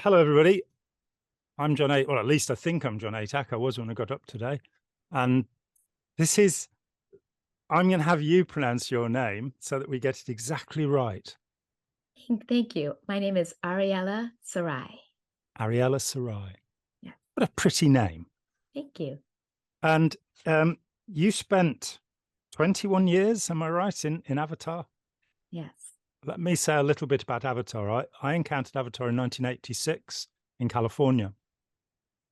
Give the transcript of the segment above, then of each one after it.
Hello, everybody. I'm John A. Well, at least I think I'm John Atack. I was when I got up today. And this is, I'm going to have you pronounce your name so that we get it exactly right. Thank you. My name is Ariela Sarai. Ariela Sarai. Yeah, What a pretty name. thank you. And you spent 21 years, am I right, in Avatar? Yes. Let me say a little bit about Avatar. I encountered Avatar in 1986 in California.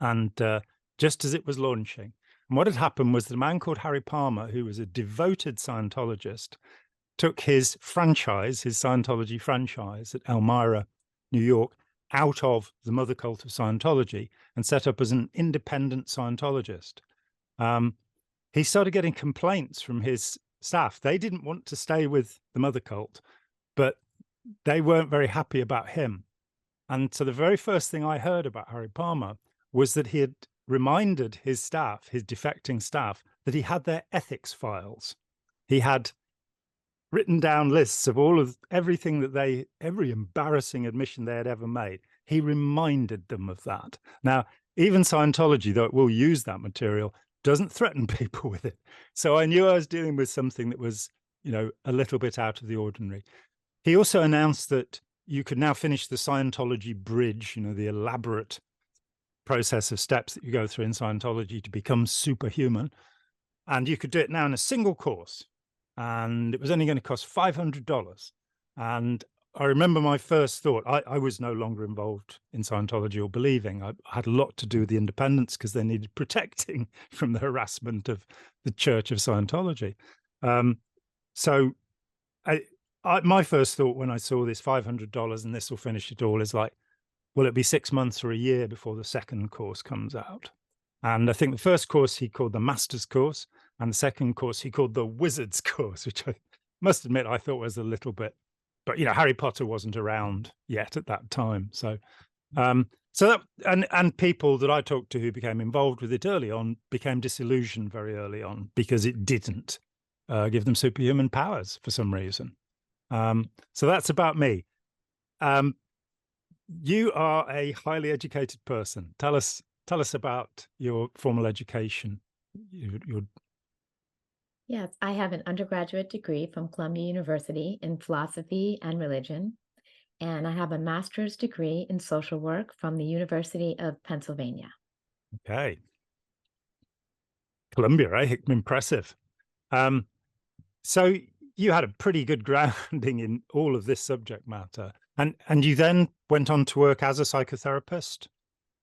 And just as it was launching. And what had happened was that a man called Harry Palmer, who was a devoted Scientologist, took his franchise, his Scientology franchise at Elmira, New York, out of the mother cult of Scientology and set up as an independent Scientologist. He started getting complaints from his staff. They didn't want to stay with the mother cult, but they weren't very happy about him. And so the very first thing I heard about Harry Palmer was that he had reminded his staff, his defecting staff, that he had their ethics files. He had written down lists of all of everything that every embarrassing admission they had ever made. He reminded them of that. Now, even Scientology, though it will use that material, doesn't threaten people with it. So I knew I was dealing with something that was, a little bit out of the ordinary. He also announced that you could now finish the Scientology bridge, the elaborate process of steps that you go through in Scientology to become superhuman. And you could do it now in a single course. And it was only going to cost $500. And I remember my first thought, I was no longer involved in Scientology or believing. I had a lot to do with the independents because they needed protecting from the harassment of the Church of Scientology. So my first thought when I saw this $500 and this will finish it all is like, will it be 6 months or a year before the second course comes out? And I think the first course he called the Master's Course, and the second course he called the Wizard's Course, which I must admit I thought was a little bit, but Harry Potter wasn't around yet at that time. So that and people that I talked to who became involved with it early on became disillusioned very early on because it didn't give them superhuman powers for some reason. So that's about me. You are a highly educated person. Tell us about your formal education. Yes, I have an undergraduate degree from Columbia University in philosophy and religion, and I have a master's degree in social work from the University of Pennsylvania. Okay. Columbia, eh? Impressive. So you had a pretty good grounding in all of this subject matter. And you then went on to work as a psychotherapist?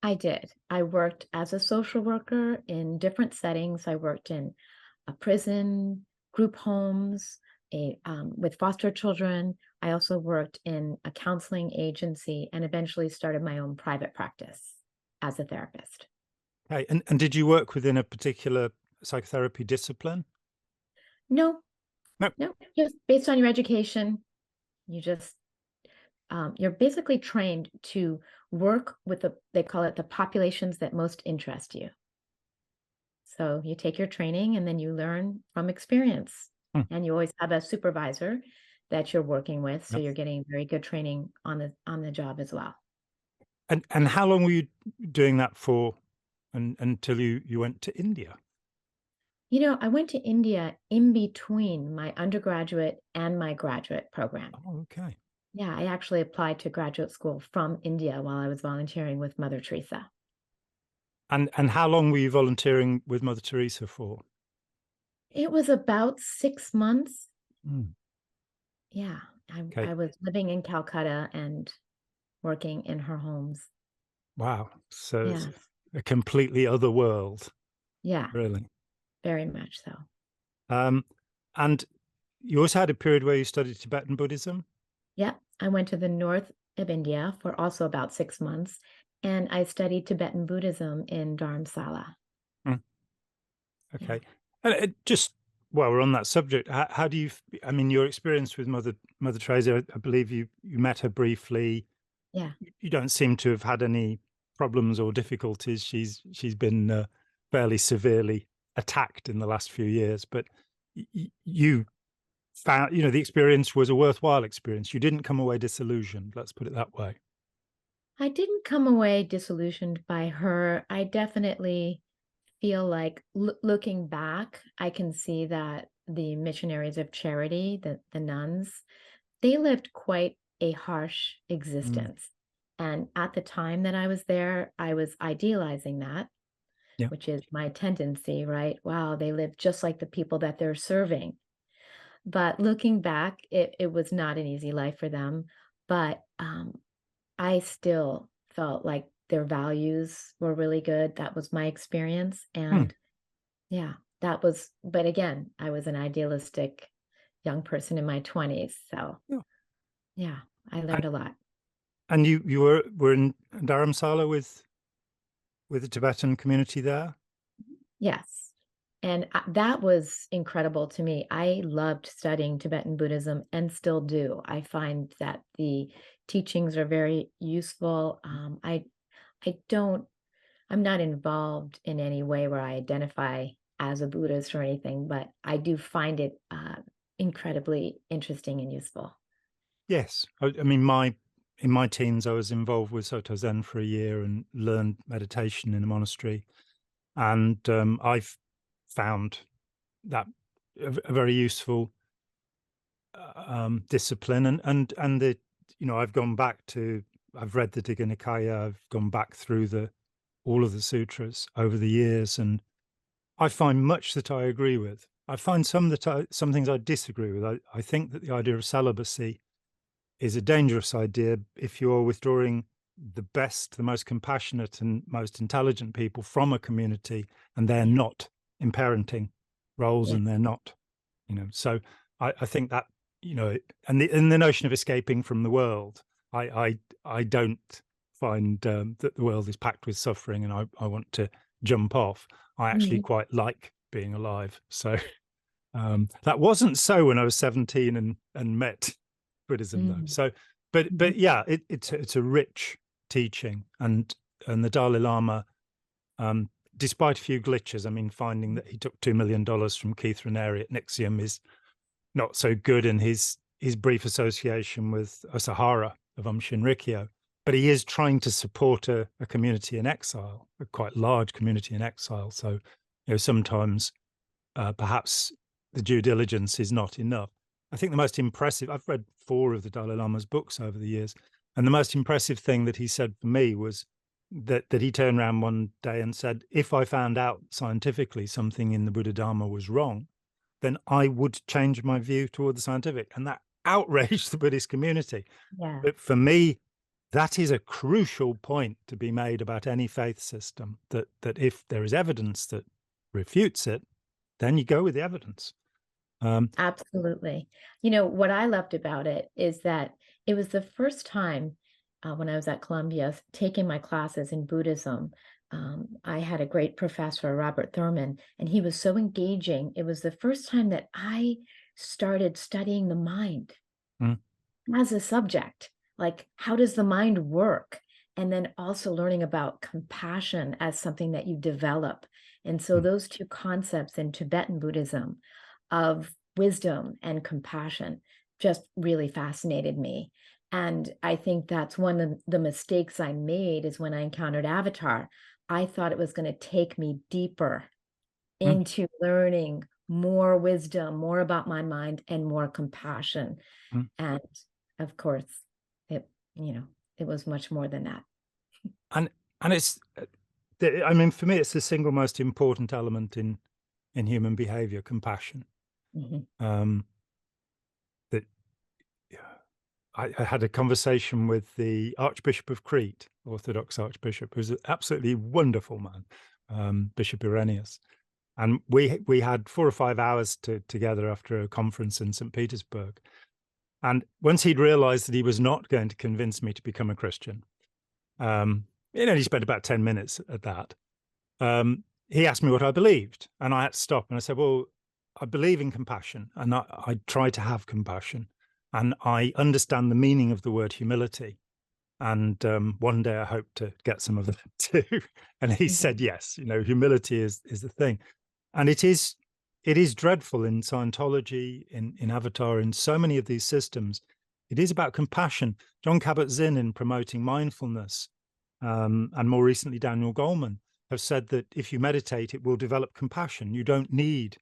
I did. I worked as a social worker in different settings. I worked in a prison, group homes, with foster children. I also worked in a counseling agency and eventually started my own private practice as a therapist. Okay. And did you work within a particular psychotherapy discipline? No, No. no, just based on your education, you just you're basically trained to work with they call it the populations that most interest you. So you take your training and then you learn from experience. Hmm. And you always have a supervisor that you're working with. So Yep. you're getting very good training on the job as well. And how long were you doing that for until you went to India? I went to India in between my undergraduate and my graduate program. Oh, okay. Yeah, I actually applied to graduate school from India while I was volunteering with Mother Teresa. And how long were you volunteering with Mother Teresa for? It was about 6 months. Mm, Yeah, okay. I was living in Calcutta and working in her homes. Wow. So it's Yeah, a completely other world, yeah, really. very much so. Um, and you also had a period where you studied Tibetan Buddhism? Yeah, I went to the north of India for also about 6 months, and I studied Tibetan Buddhism in Dharamsala. Mm, Yeah. okay. And just while we're on that subject, how do you, I mean, your experience with Mother Teresa, I believe you met her briefly. Yeah. You don't seem to have had any problems or difficulties. She's been fairly severely attacked in the last few years, but you found, the experience was a worthwhile experience. You didn't come away disillusioned. Let's put it that way. I didn't come away disillusioned by her. I definitely feel like looking back, I can see that the missionaries of charity, the nuns, they lived quite a harsh Mm, existence. And at the time that I was there, I was idealizing that, yeah. which is my tendency, right? Wow, they live just like the people that they're serving. But looking back, it was not an easy life for them. But I still felt like their values were really good. That was my experience. Hmm. And yeah, that was, but again, I was an idealistic young person in my 20s. So Yeah. yeah, I And, learned a lot. and you were in Dharamsala with the Tibetan community there? Yes. And that was incredible to me. I loved studying Tibetan Buddhism and still do. I find that the teachings are very useful. I don't, I'm not involved in any way where I identify as a Buddhist or anything, but I do find it incredibly interesting and useful. Yes. I mean, in my teens, I was involved with Soto Zen for a year and learned meditation in a monastery. And I've found that a very useful discipline. And the, I've gone back to, I've read the Digha Nikaya, I've gone back through all of the sutras over the years, and I find much that I agree with. I find some things I disagree with. I think that the idea of celibacy is a dangerous idea if you're withdrawing the best, the most compassionate, and most intelligent people from a community, and they're not in parenting roles, Yeah. and they're not, So I think that, and the notion of escaping from the world, I don't find that the world is packed with suffering, and I want to jump off. I actually Mhm. quite like being alive. So that wasn't so when I was 17 and met Buddhism, though. Mhm. So, Mhm. but yeah, it's a rich teaching, and the Dalai Lama, despite a few glitches, I mean, finding that he took $2 million from Keith Raniere at Nixium is not so good, in his brief association with Asahara of Shinrikyo. But he is trying to support a community in exile, a quite large community in exile. So, sometimes perhaps the due diligence is not enough. I think the most impressive, I've read 4 of the Dalai Lama's books over the years, and the most impressive thing that he said for me was that he turned around one day and said, if I found out scientifically something in the Buddha Dharma was wrong, then I would change my view toward the scientific. And that outraged the Buddhist community. Yeah, But for me, that is a crucial point to be made about any faith system, that if there is evidence that refutes it, then you go with the evidence. absolutely. You know, what I loved about it is that it was the first time when I was at Columbia taking my classes in Buddhism. I had a great professor, Robert Thurman, and he was so engaging. It was the first time that I started studying the mind Mm, as a subject. Like, how does the mind work? And then also learning about compassion as something that you develop. And so, mm, those two concepts in Tibetan Buddhism of wisdom and compassion just really fascinated me. And I think that's one of the mistakes I made is when I encountered Avatar. I thought it was going to take me deeper mm, into learning more wisdom, more about my mind, and more compassion. mm. And of course, it, you know, it was much more than that. And it's, I mean, for me, it's the single most important element in human behavior, compassion. Mhm. Um, that I had a conversation with the Archbishop of Crete, Orthodox Archbishop, who's an absolutely wonderful man, Bishop Irenaeus. And we had 4 or 5 hours together after a conference in St. Petersburg. And once he'd realized that he was not going to convince me to become a Christian, he spent about 10 minutes at that. He asked me what I believed, and I had to stop. And I said, well, I believe in compassion, and I try to have compassion, and I understand the meaning of the word humility. And one day I hope to get some of that too. And he said, Mhm. yes, humility is the thing. And it is dreadful in Scientology, in Avatar, in so many of these systems. It is about compassion. John Kabat-Zinn, in promoting mindfulness, and more recently Daniel Goleman, have said that if you meditate, it will develop compassion. You don't need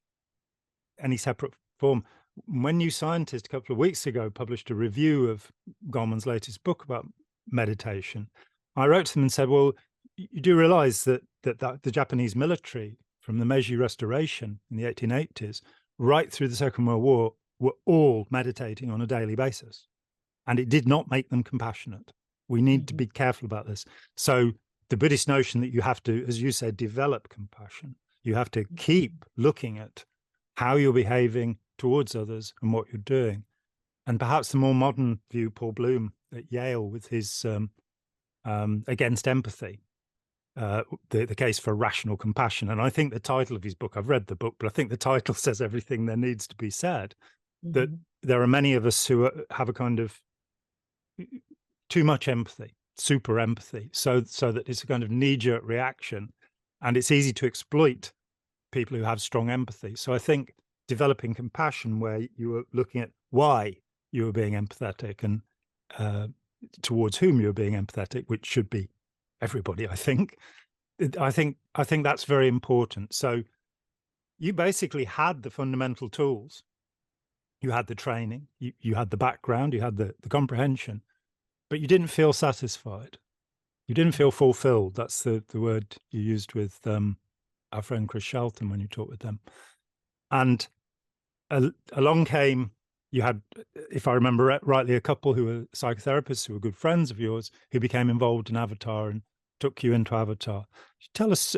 any separate form. When New Scientist a couple of weeks ago published a review of Goleman's latest book about meditation, I wrote to them and said, well, you do realize that the Japanese military, from the Meiji Restoration in the 1880s right through the Second World War, were all meditating on a daily basis, and it did not make them compassionate. We need to be careful about this. So the Buddhist notion that you have to, as you said, develop compassion, you have to keep looking at how you're behaving towards others and what you're doing. And perhaps the more modern view, Paul Bloom at Yale, with his against empathy, the case for rational compassion. And I think the title of his book, I've read the book, but I think the title says everything there needs to be said, that there are many of us who have a kind of too much empathy, super empathy, so that it's a kind of knee-jerk reaction, and it's easy to exploit people who have strong empathy. So I think developing compassion, where you are looking at why you are being empathetic and towards whom you're being empathetic, which should be everybody, I think that's very important. So you basically had the fundamental tools, you had the training, you had the background, you had the comprehension, but you didn't feel satisfied. You didn't feel fulfilled. That's the word you used with our friend Chris Shelton when you talked with them. And along came, you had, if I remember rightly, a couple who were psychotherapists who were good friends of yours, who became involved in Avatar and took you into Avatar. Tell us,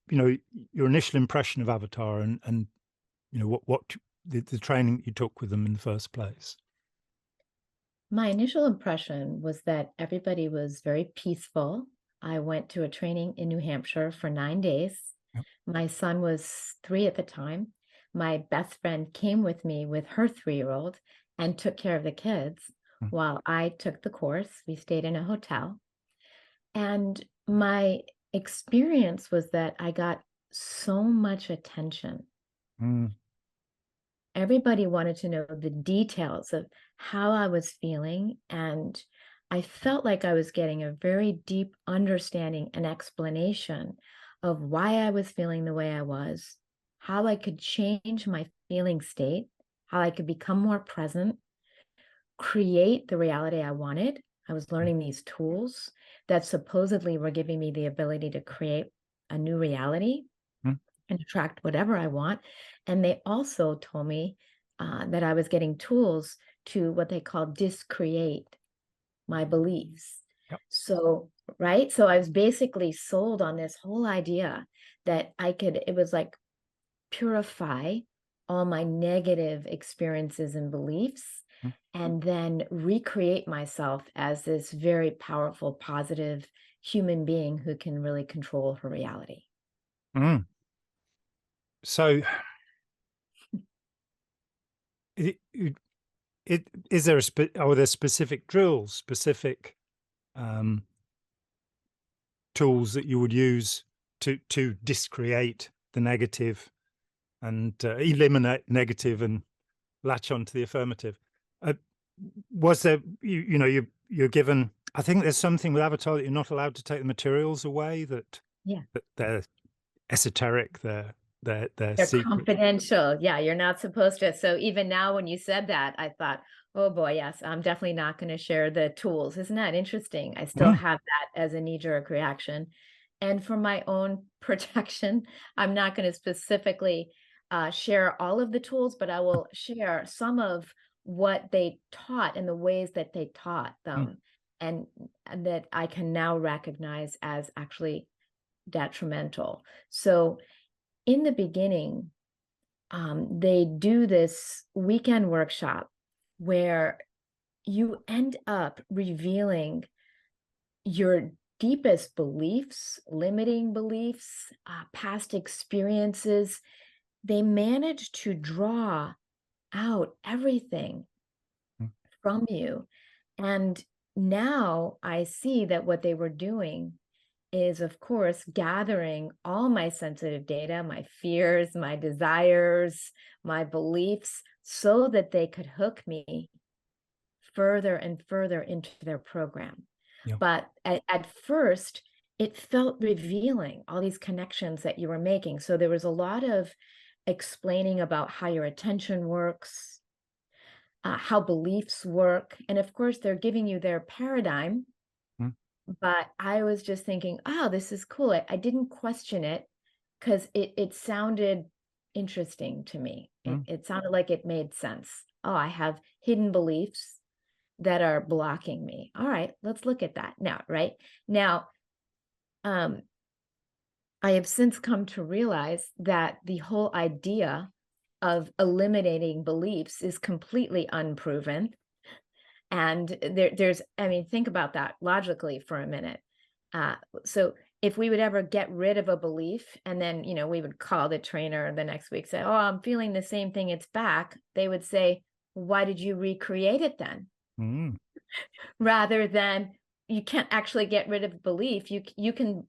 your initial impression of Avatar and what the training you took with them in the first place. My initial impression was that everybody was very peaceful. I went to a training in New Hampshire for 9 days. Yep. My son was 3 at the time. My best friend came with me with her 3-year-old and took care of the kids while I took the course. We stayed in a hotel. And my experience was that I got so much attention. Everybody wanted to know the details of how I was feeling, and I felt like I was getting a very deep understanding and explanation of why I was feeling the way I was, how I could change my feeling state, how I could become more present, create the reality I wanted. I was learning these tools that supposedly were giving me the ability to create a new reality and attract whatever I want. And they also told me that I was getting tools to what they call discreate my beliefs. Yep. So, right. So I was basically sold on this whole idea that it was like purify all my negative experiences and beliefs and then recreate myself as this very powerful, positive human being who can really control her reality. So is there are there specific drills, specific tools that you would use to discreate the negative and eliminate negative and latch onto the affirmative? Was there, you're given, I think there's something with Avatar that you're not allowed to take the materials away, that they're esoteric, they're secret. Confidential. Yeah, you're not supposed to. So even now when you said that, I thought, oh boy, yes, I'm definitely not going to share the tools. Isn't that interesting? I still have that as a knee-jerk reaction. And for my own protection, I'm not going to specifically share all of the tools, but I will share some of what they taught and the ways that they taught them, and that I can now recognize as actually detrimental. So in the beginning, they do this weekend workshop where you end up revealing your deepest beliefs, limiting beliefs, past experiences. They manage to draw out everything from you. And now I see that what they were doing is, of course, gathering all my sensitive data, my fears, my desires, my beliefs, so that they could hook me further and further into their program. Yeah. But at first, it felt revealing, all these connections that you were making. So there was a lot of explaining about how your attention works, how beliefs work. And of course, they're giving you their paradigm. Mm, But I was just thinking, oh, this is cool. I didn't question it because it sounded interesting to me. mm, It sounded like it made sense. Oh, I have hidden beliefs that are blocking me. All right, let's look at that now, right? Now, um, I have since come to realize that the whole idea of eliminating beliefs is completely unproven. And there's, I mean, think about that logically for a minute. So if we would ever get rid of a belief and then, we would call the trainer the next week, say, oh, I'm feeling the same thing, it's back. They would say, why did you recreate it then? mm, Rather than you can't actually get rid of belief. You can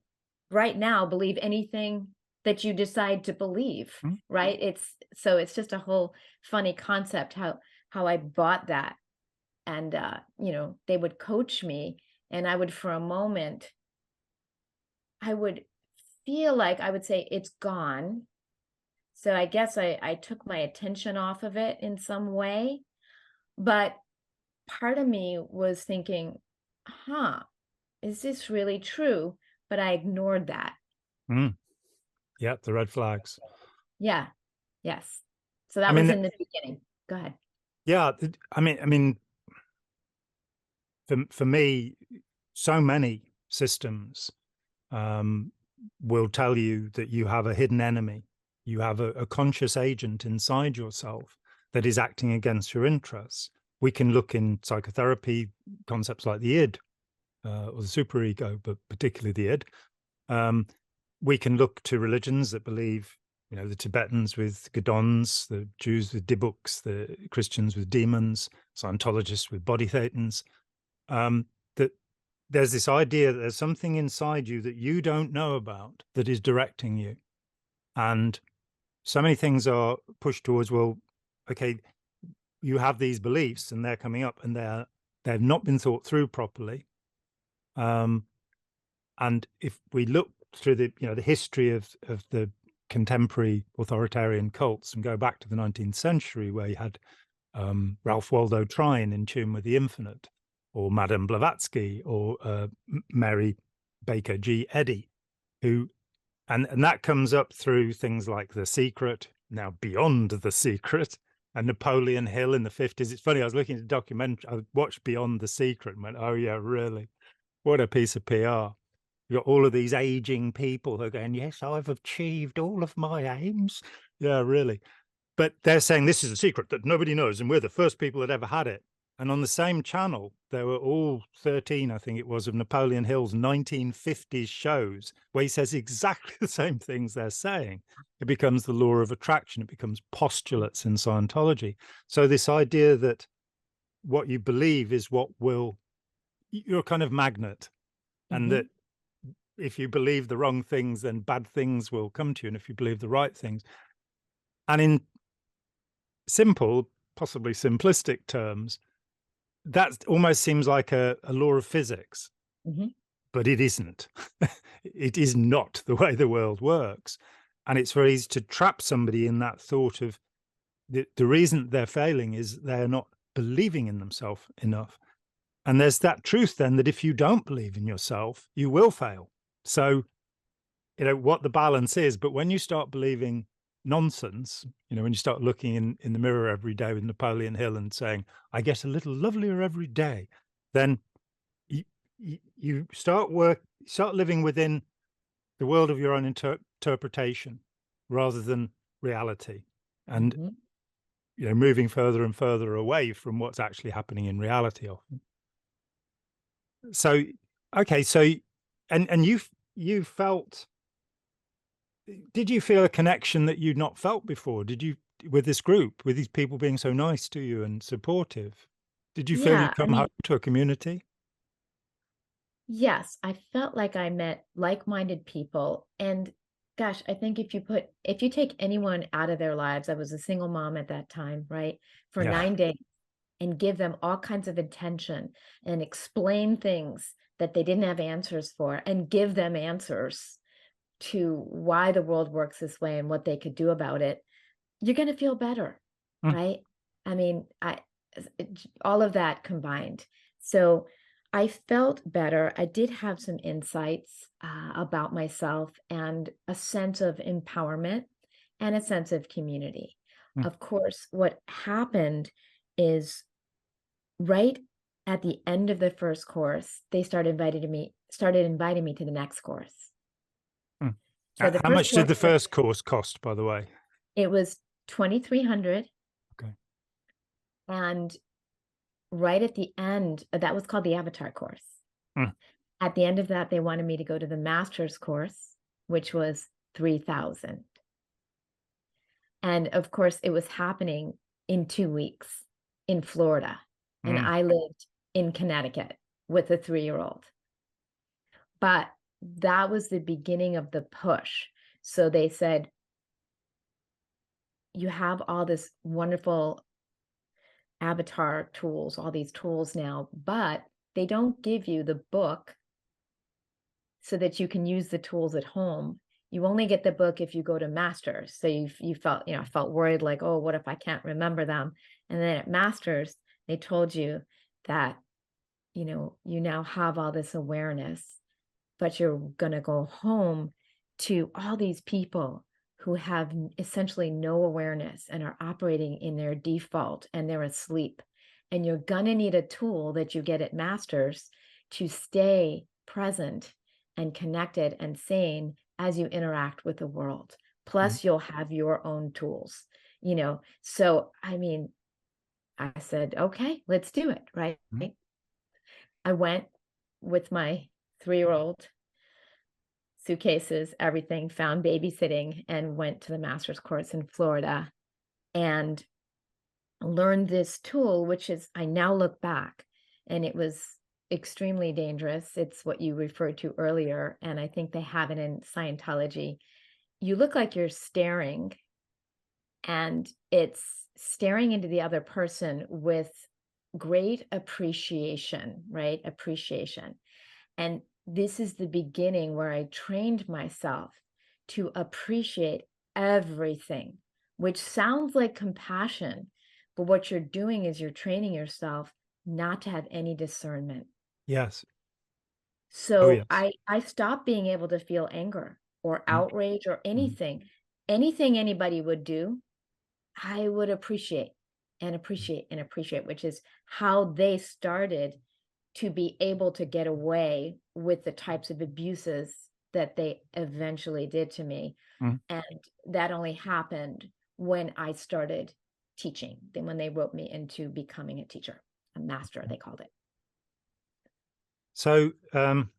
right now believe anything that you decide to believe, mm. right? It's just a whole funny concept how I bought that. And they would coach me, and I would, for a moment, I would feel like I would say it's gone. So I guess I took my attention off of it in some way. But part of me was thinking, huh, is this really true? But I ignored that. Mm. Yeah, the red flags. Yeah. Yes. So I that was mean, in the beginning. Go ahead. yeah, I mean, for me, so many systems will tell you that you have a hidden enemy. You have a conscious agent inside yourself that is acting against your interests. We can look in psychotherapy concepts like the id or the superego, but particularly the id. We can look to religions that believe, the Tibetans with Gadons, the Jews with Dybbuk's, the Christians with demons, Scientologists with body thetans. That there's this idea that there's something inside you that you don't know about that is directing you. And so many things are pushed towards, well, okay, you have these beliefs and they're coming up and they've not been thought through properly. And if we look through the history of the contemporary authoritarian cults and go back to the 19th century, where you had Ralph Waldo Trine in Tune with the Infinite, or Madame Blavatsky, or Mary Baker G. Eddy, who and that comes up through things like The Secret, now Beyond the Secret, and Napoleon Hill in the 50s. It's funny, I was looking at a documentary, I watched Beyond the Secret and went, oh yeah, really? What a piece of PR. You've got all of these aging people who are going, yes, I've achieved all of my aims. Yeah, really. But they're saying this is a secret that nobody knows, and we're the first people that ever had it. And on the same channel, there were all 13, I think it was, of Napoleon Hill's 1950s shows where he says exactly the same things they're saying. It becomes the law of attraction. It becomes postulates in Scientology. So this idea that what you believe is what you're a kind of magnet, and that if you believe the wrong things, then bad things will come to you. And if you believe the right things, and in simple, possibly simplistic terms, that almost seems like a law of physics, but it isn't. It is not the way the world works. And it's very easy to trap somebody in that thought of the reason they're failing is they're not believing in themselves enough. And there's that truth then that if you don't believe in yourself, you will fail. So, what the balance is, but when you start believing nonsense, when you start looking in the mirror every day with Napoleon Hill and saying, I get a little lovelier every day, then you start living within the world of your own interpretation rather than reality, and moving further and further away from what's actually happening in reality often. So, okay, so and you felt, did you feel a connection that you'd not felt before? Did you, with this group, with these people being so nice to you and supportive? Did you feel Yeah. you'd come home to a community? Yes, I felt like I met like-minded people. And gosh, I think if you take anyone out of their lives, I was a single mom at that time, right? For Yeah. 9 days, and give them all kinds of attention and explain things that they didn't have answers for, and give them answers to why the world works this way and what they could do about it, you're going to feel better, right? I mean, all of that combined. So I felt better. I did have some insights about myself and a sense of empowerment and a sense of community. Of course, what happened is right at the end of the first course, they started inviting me to the next course. So the How much did the first course cost, by the way? It was $2,300. Okay. And right at the end, that was called the Avatar course. At the end of that, they wanted me to go to the master's course, which was $3,000. And of course, it was happening in 2 weeks in Florida. And I lived in Connecticut with a 3-year-old. But that was the beginning of the push. So they said, you have all this wonderful avatar tools, all these tools now, but they don't give you the book so that you can use the tools at home. You only get the book if you go to masters. So you felt, I felt worried, like, oh, what if I can't remember them? And then at masters, they told you that, you now have all this awareness, but you're going to go home to all these people who have essentially no awareness and are operating in their default, and they're asleep. And you're going to need a tool that you get at masters to stay present and connected and sane as you interact with the world. Plus, you'll have your own tools, So, I mean, I said, okay, let's do it, right? I went with my 3-year-old, suitcases, everything, found babysitting, and went to the master's course in Florida and learned this tool, which is, I now look back, and it was extremely dangerous. It's what you referred to earlier, and I think they have it in Scientology. You look like you're staring, and it's staring into the other person with great appreciation, right? Appreciation. And this is the beginning where I trained myself to appreciate everything, which sounds like compassion, but what you're doing is you're training yourself not to have any discernment. Yes. So yes. I stopped being able to feel anger or outrage or anything. Anything anybody would do, I would appreciate and appreciate and appreciate, which is how they started to be able to get away with the types of abuses that they eventually did to me. And that only happened when I started teaching, then when they wrote me into becoming a teacher, a master, they called it. So, in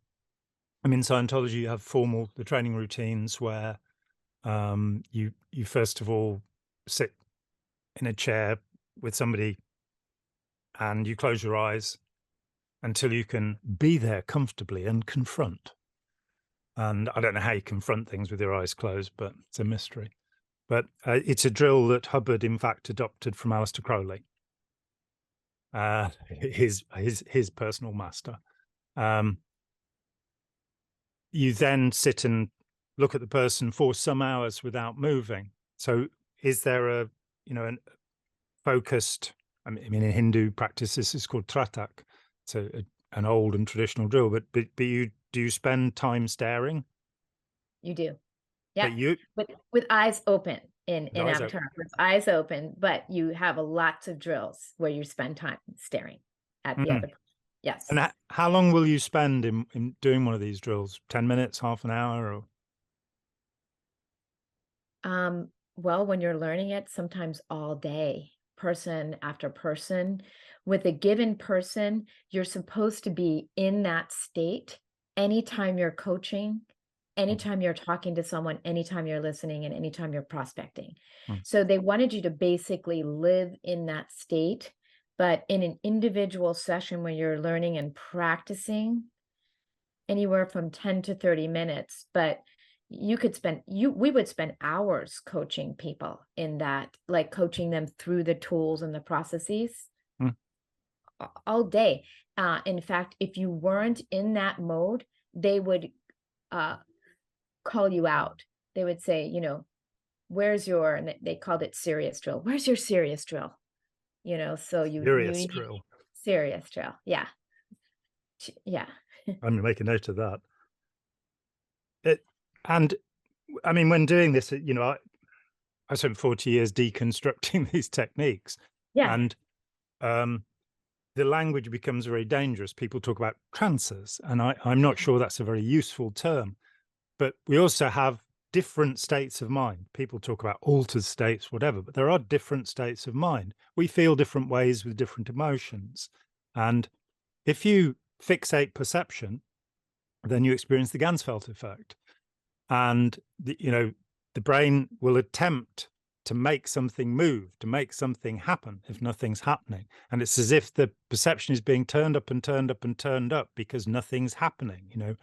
Scientology, you have the training routines where you first of all sit in a chair with somebody and you close your eyes until you can be there comfortably and confront. And I don't know how you confront things with your eyes closed, but it's a mystery. But it's a drill that Hubbard, in fact, adopted from Aleister Crowley, his personal master. You then sit and look at the person for some hours without moving. So is there a focused, I mean, in Hindu practice, this is called tratak. It's an old and traditional drill, but do you spend time staring? You do. Yeah. But with eyes open in Avatar, with eyes open, but you have lots of drills where you spend time staring at the other person. Yes. And how long will you spend in doing one of these drills? 10 minutes, half an hour, or? Well, when you're learning it, sometimes all day, person after person. With a given person, you're supposed to be in that state anytime you're coaching, anytime you're talking to someone, anytime you're listening, and anytime you're prospecting. So they wanted you to basically live in that state, but in an individual session where you're learning and practicing, anywhere from 10 to 30 minutes, but we would spend hours coaching people in that, like coaching them through the tools and the processes. all day. In fact, if you weren't in that mode, they would call you out. They would say, you know, where's your, and they called it serious drill. Where's your serious drill? You know, so Serious you drill. serious drill. Yeah. Yeah. I'm going to make a note of that. And I mean, when doing this, you know, I spent 40 years deconstructing these techniques. Yeah. And the language becomes very dangerous. People talk about trances, and I'm not sure that's a very useful term. But we also have different states of mind. People talk about altered states, whatever, but there are different states of mind. We feel different ways with different emotions. And if you fixate perception, then you experience the Ganzfeld effect. And, you know, the brain will attempt to make something move, to make something happen if nothing's happening. And it's as if the perception is being turned up and turned up and turned up because nothing's happening, you know,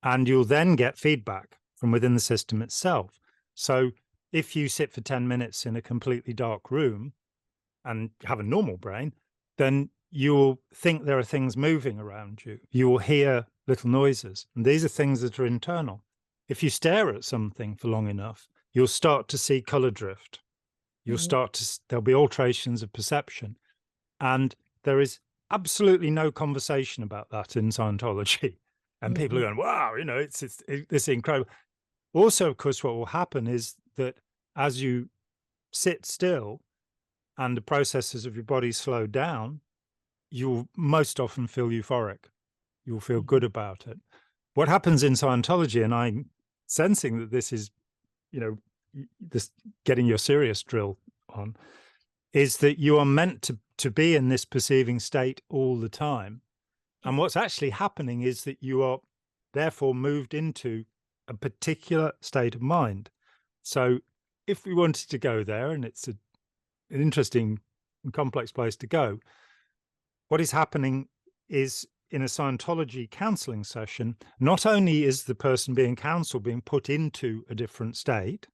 and you'll then get feedback from within the system itself. So if you sit for 10 minutes in a completely dark room and have a normal brain, then you'll think there are things moving around you. You will hear little noises, and these are things that are internal. If you stare at something for long enough, you'll start to see color drift. You'll start to, there'll be alterations of perception. And there is absolutely no conversation about that in Scientology. And people are going, wow, you know, it's incredible. Also, of course, what will happen is that as you sit still and the processes of your body slow down, you'll most often feel euphoric. You'll feel good about it. What happens in Scientology, and I'm sensing that this is, you know, this getting your serious drill on, is that you are meant to be in this perceiving state all the time. And what's actually happening is that you are therefore moved into a particular state of mind. So if we wanted to go there, and it's an interesting and complex place to go, what is happening is in a Scientology counseling session, not only is the person being counseled being put into a different state,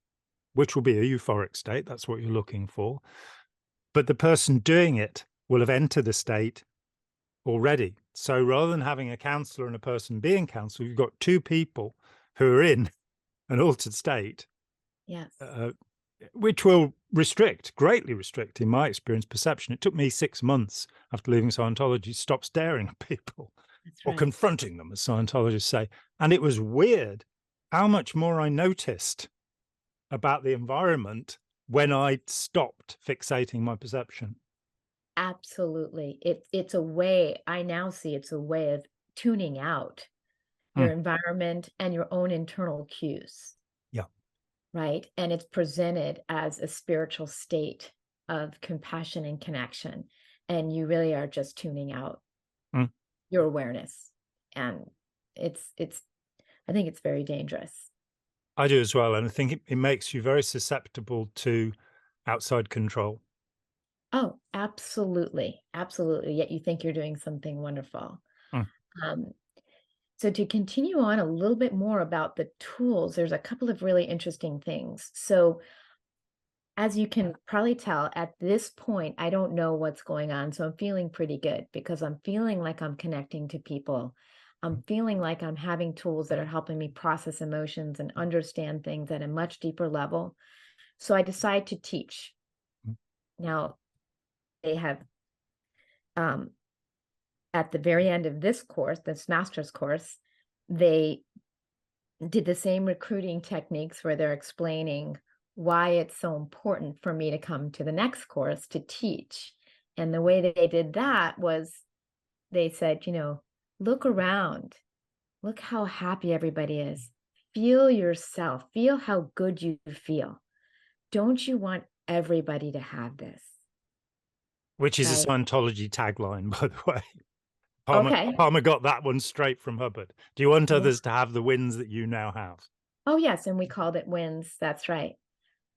which will be a euphoric state, that's what you're looking for, but the person doing it will have entered a state already. So rather than having a counselor and a person being counseled, you've got two people who are in an altered state. Yes. Which will greatly restrict, in my experience, perception. It took me 6 months after leaving Scientology to stop staring at people or confronting them, as Scientologists say. And it was weird how much more I noticed about the environment when I stopped fixating my perception. Absolutely. It's a way, I now see it's a way of tuning out your environment and your own internal cues. Yeah. Right. And it's presented as a spiritual state of compassion and connection. And you really are just tuning out your awareness. And I think it's very dangerous. I do as well. And I think it makes you very susceptible to outside control. Oh, absolutely. Absolutely. Yet you think you're doing something wonderful. So to continue on a little bit more about the tools, there's a couple of really interesting things. So as you can probably tell, at this point, I don't know what's going on. So I'm feeling pretty good because I'm feeling like I'm connecting to people. I'm feeling like I'm having tools that are helping me process emotions and understand things at a much deeper level. So I decide to teach. Now, they have, at the very end of this course, this master's course, they did the same recruiting techniques where they're explaining why it's so important for me to come to the next course to teach. And the way that they did that was they said, you know, look around, look how happy everybody is. Feel yourself, feel how good you feel. Don't you want everybody to have this? Which is a Scientology tagline, by the way. Palmer got that one straight from Hubbard. Do you want others to have the wins that you now have? Oh, yes. And we called it wins. That's right.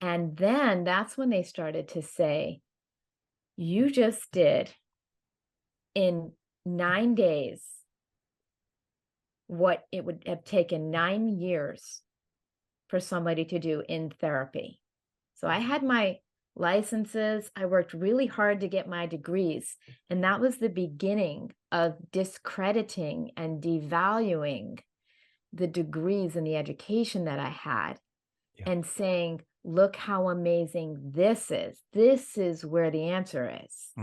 And then that's when they started to say, you just did in 9 days what it would have taken 9 years for somebody to do in therapy. So I had my licenses. I worked really hard to get my degrees. And that was the beginning of discrediting and devaluing the degrees and the education that I had, and saying, look how amazing this is. This is where the answer is.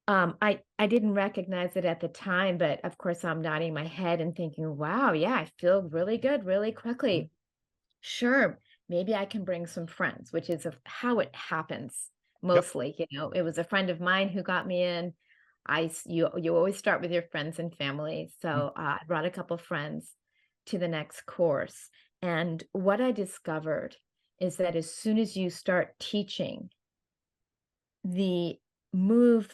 I didn't recognize it at the time, but of course I'm nodding my head and thinking, wow, yeah, I feel really good really quickly. Sure, maybe I can bring some friends, which is how it happens mostly. You know, it was a friend of mine who got me in. You always start with your friends and family. So I brought a couple friends to the next course. And what I discovered is that as soon as you start teaching, they move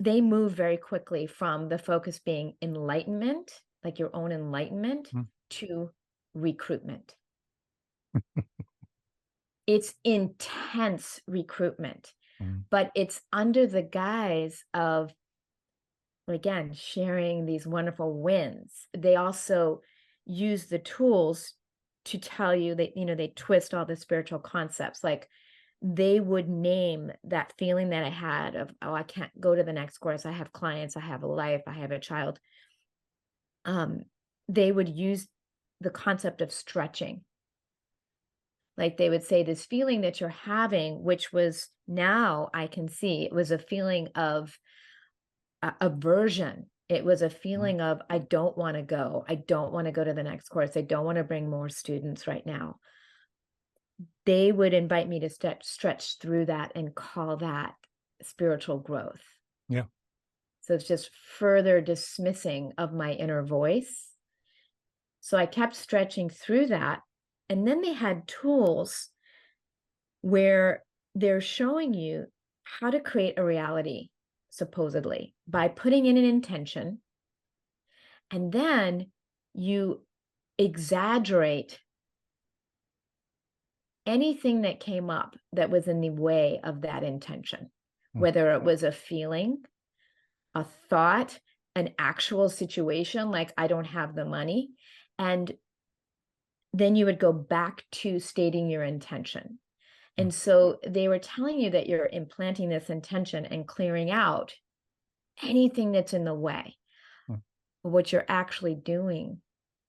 very quickly from the focus being enlightenment, like your own enlightenment, to recruitment. It's intense recruitment, but it's under the guise of, again, sharing these wonderful wins. They also use the tools to tell you that, you know, they twist all the spiritual concepts. Like they would name that feeling that I had of, oh, I can't go to the next course. I have clients, I have a life, I have a child. They would use the concept of stretching. Like they would say this feeling that you're having, which was, now I can see, it was a feeling of aversion. It was a feeling of, I don't want to go. I don't want to go to the next course. I don't want to bring more students right now. They would invite me to stretch through that and call that spiritual growth. Yeah. So it's just further dismissing of my inner voice. So I kept stretching through that. And then they had tools where they're showing you how to create a reality, supposedly, by putting in an intention. And then you exaggerate anything that came up that was in the way of that intention, whether it was a feeling, a thought, an actual situation, like I don't have the money. And then you would go back to stating your intention. And so they were telling you that you're implanting this intention and clearing out anything that's in the way. But what you're actually doing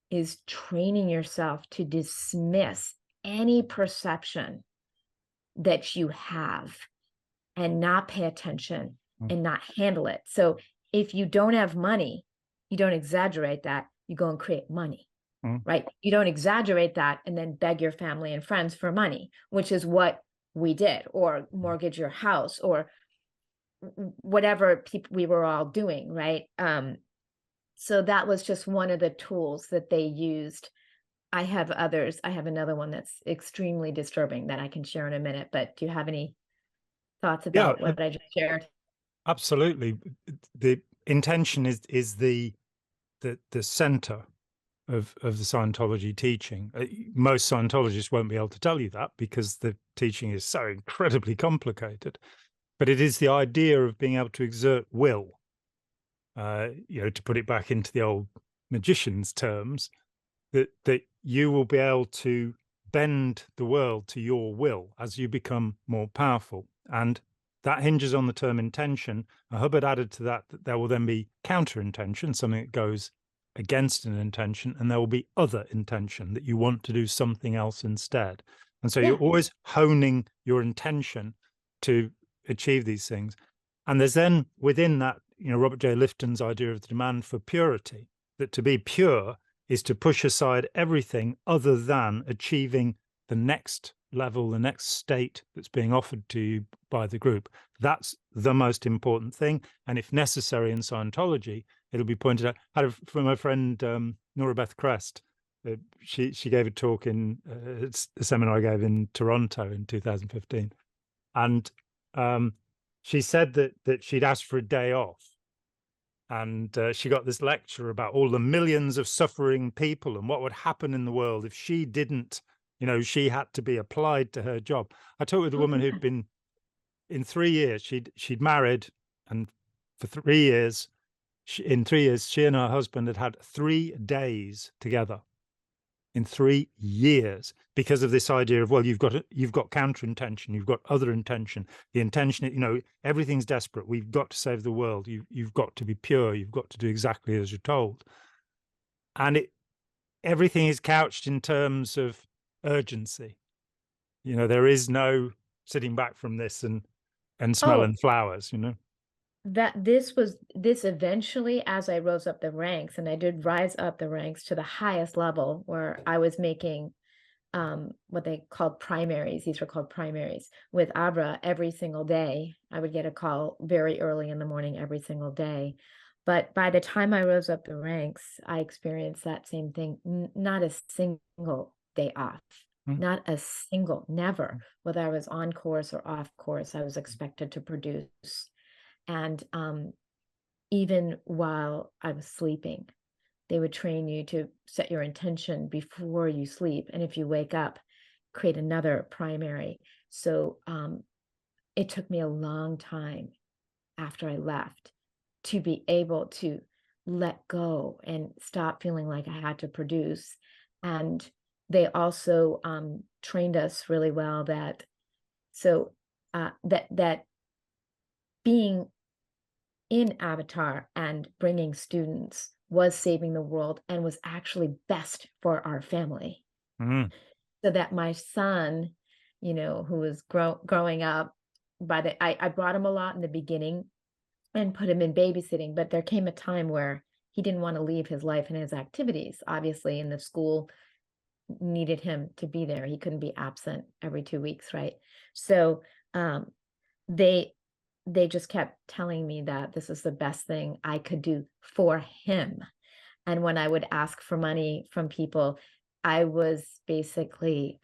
is training yourself to dismiss any perception that you have and not pay attention and not handle it. So if you don't have money, you don't exaggerate that, you go and create money, right? You don't exaggerate that and then beg your family and friends for money, which is what we did, or mortgage your house, or whatever we were all doing, right? So that was just one of the tools that they used. I have others. I have another one that's extremely disturbing that I can share in a minute, but do you have any thoughts about what I just shared? Absolutely. The intention is the center of the Scientology teaching. Most Scientologists won't be able to tell you that because the teaching is so incredibly complicated. But it is the idea of being able to exert will, you know, to put it back into the old magician's terms, that you will be able to bend the world to your will as you become more powerful. And that hinges on the term intention. Hubbard added to that that there will then be counter intention, something that goes against an intention, and there will be other intention, that you want to do something else instead. And so you're always honing your intention to achieve these things. And there's then within that, you know, Robert J. Lifton's idea of the demand for purity, that to be pure is to push aside everything other than achieving the next level, the next state that's being offered to you by the group. That's the most important thing. And if necessary in Scientology, it'll be pointed out. I had from my friend Nora Beth Crest. She gave a talk in a seminar I gave in Toronto in 2015. And she said that she'd asked for a day off. And she got this lecture about all the millions of suffering people and what would happen in the world if she didn't, you know, she had to be applied to her job. I talked with a woman who'd been in 3 years, she'd married, and for 3 years, in 3 years, she and her husband had 3 days together in 3 years because of this idea of, well, you've got counter intention, you've got other intention. The intention, you know, everything's desperate. We've got to save the world. You've got to be pure. You've got to do exactly as you're told. And everything is couched in terms of urgency. You know, there is no sitting back from this and Oh, smelling flowers, you know. this eventually, as I rose up the ranks, and I did rise up the ranks to the highest level where I was making what they called primaries. These were called primaries with Abra every single day. I would get a call very early in the morning every single day. But by the time I rose up the ranks, I experienced that same thing. Not a single day off, Mm, not a single, never. Whether I was on course or off course, I was expected to produce. And even while I was sleeping, they would train you to set your intention before you sleep. And if you wake up, create another primary. So it took me a long time after I left to be able to let go and stop feeling like I had to produce. And they also trained us really well that that being in Avatar and bringing students was saving the world and was actually best for our family. mm, So that my son, you know, who was growing up, I brought him a lot in the beginning and put him in babysitting, but there came a time where he didn't want to leave his life and his activities. Obviously, in the school needed him to be there. He couldn't be absent every 2 weeks, right? So they they just kept telling me that this is the best thing I could do for him. And when I would ask for money from people, I was basically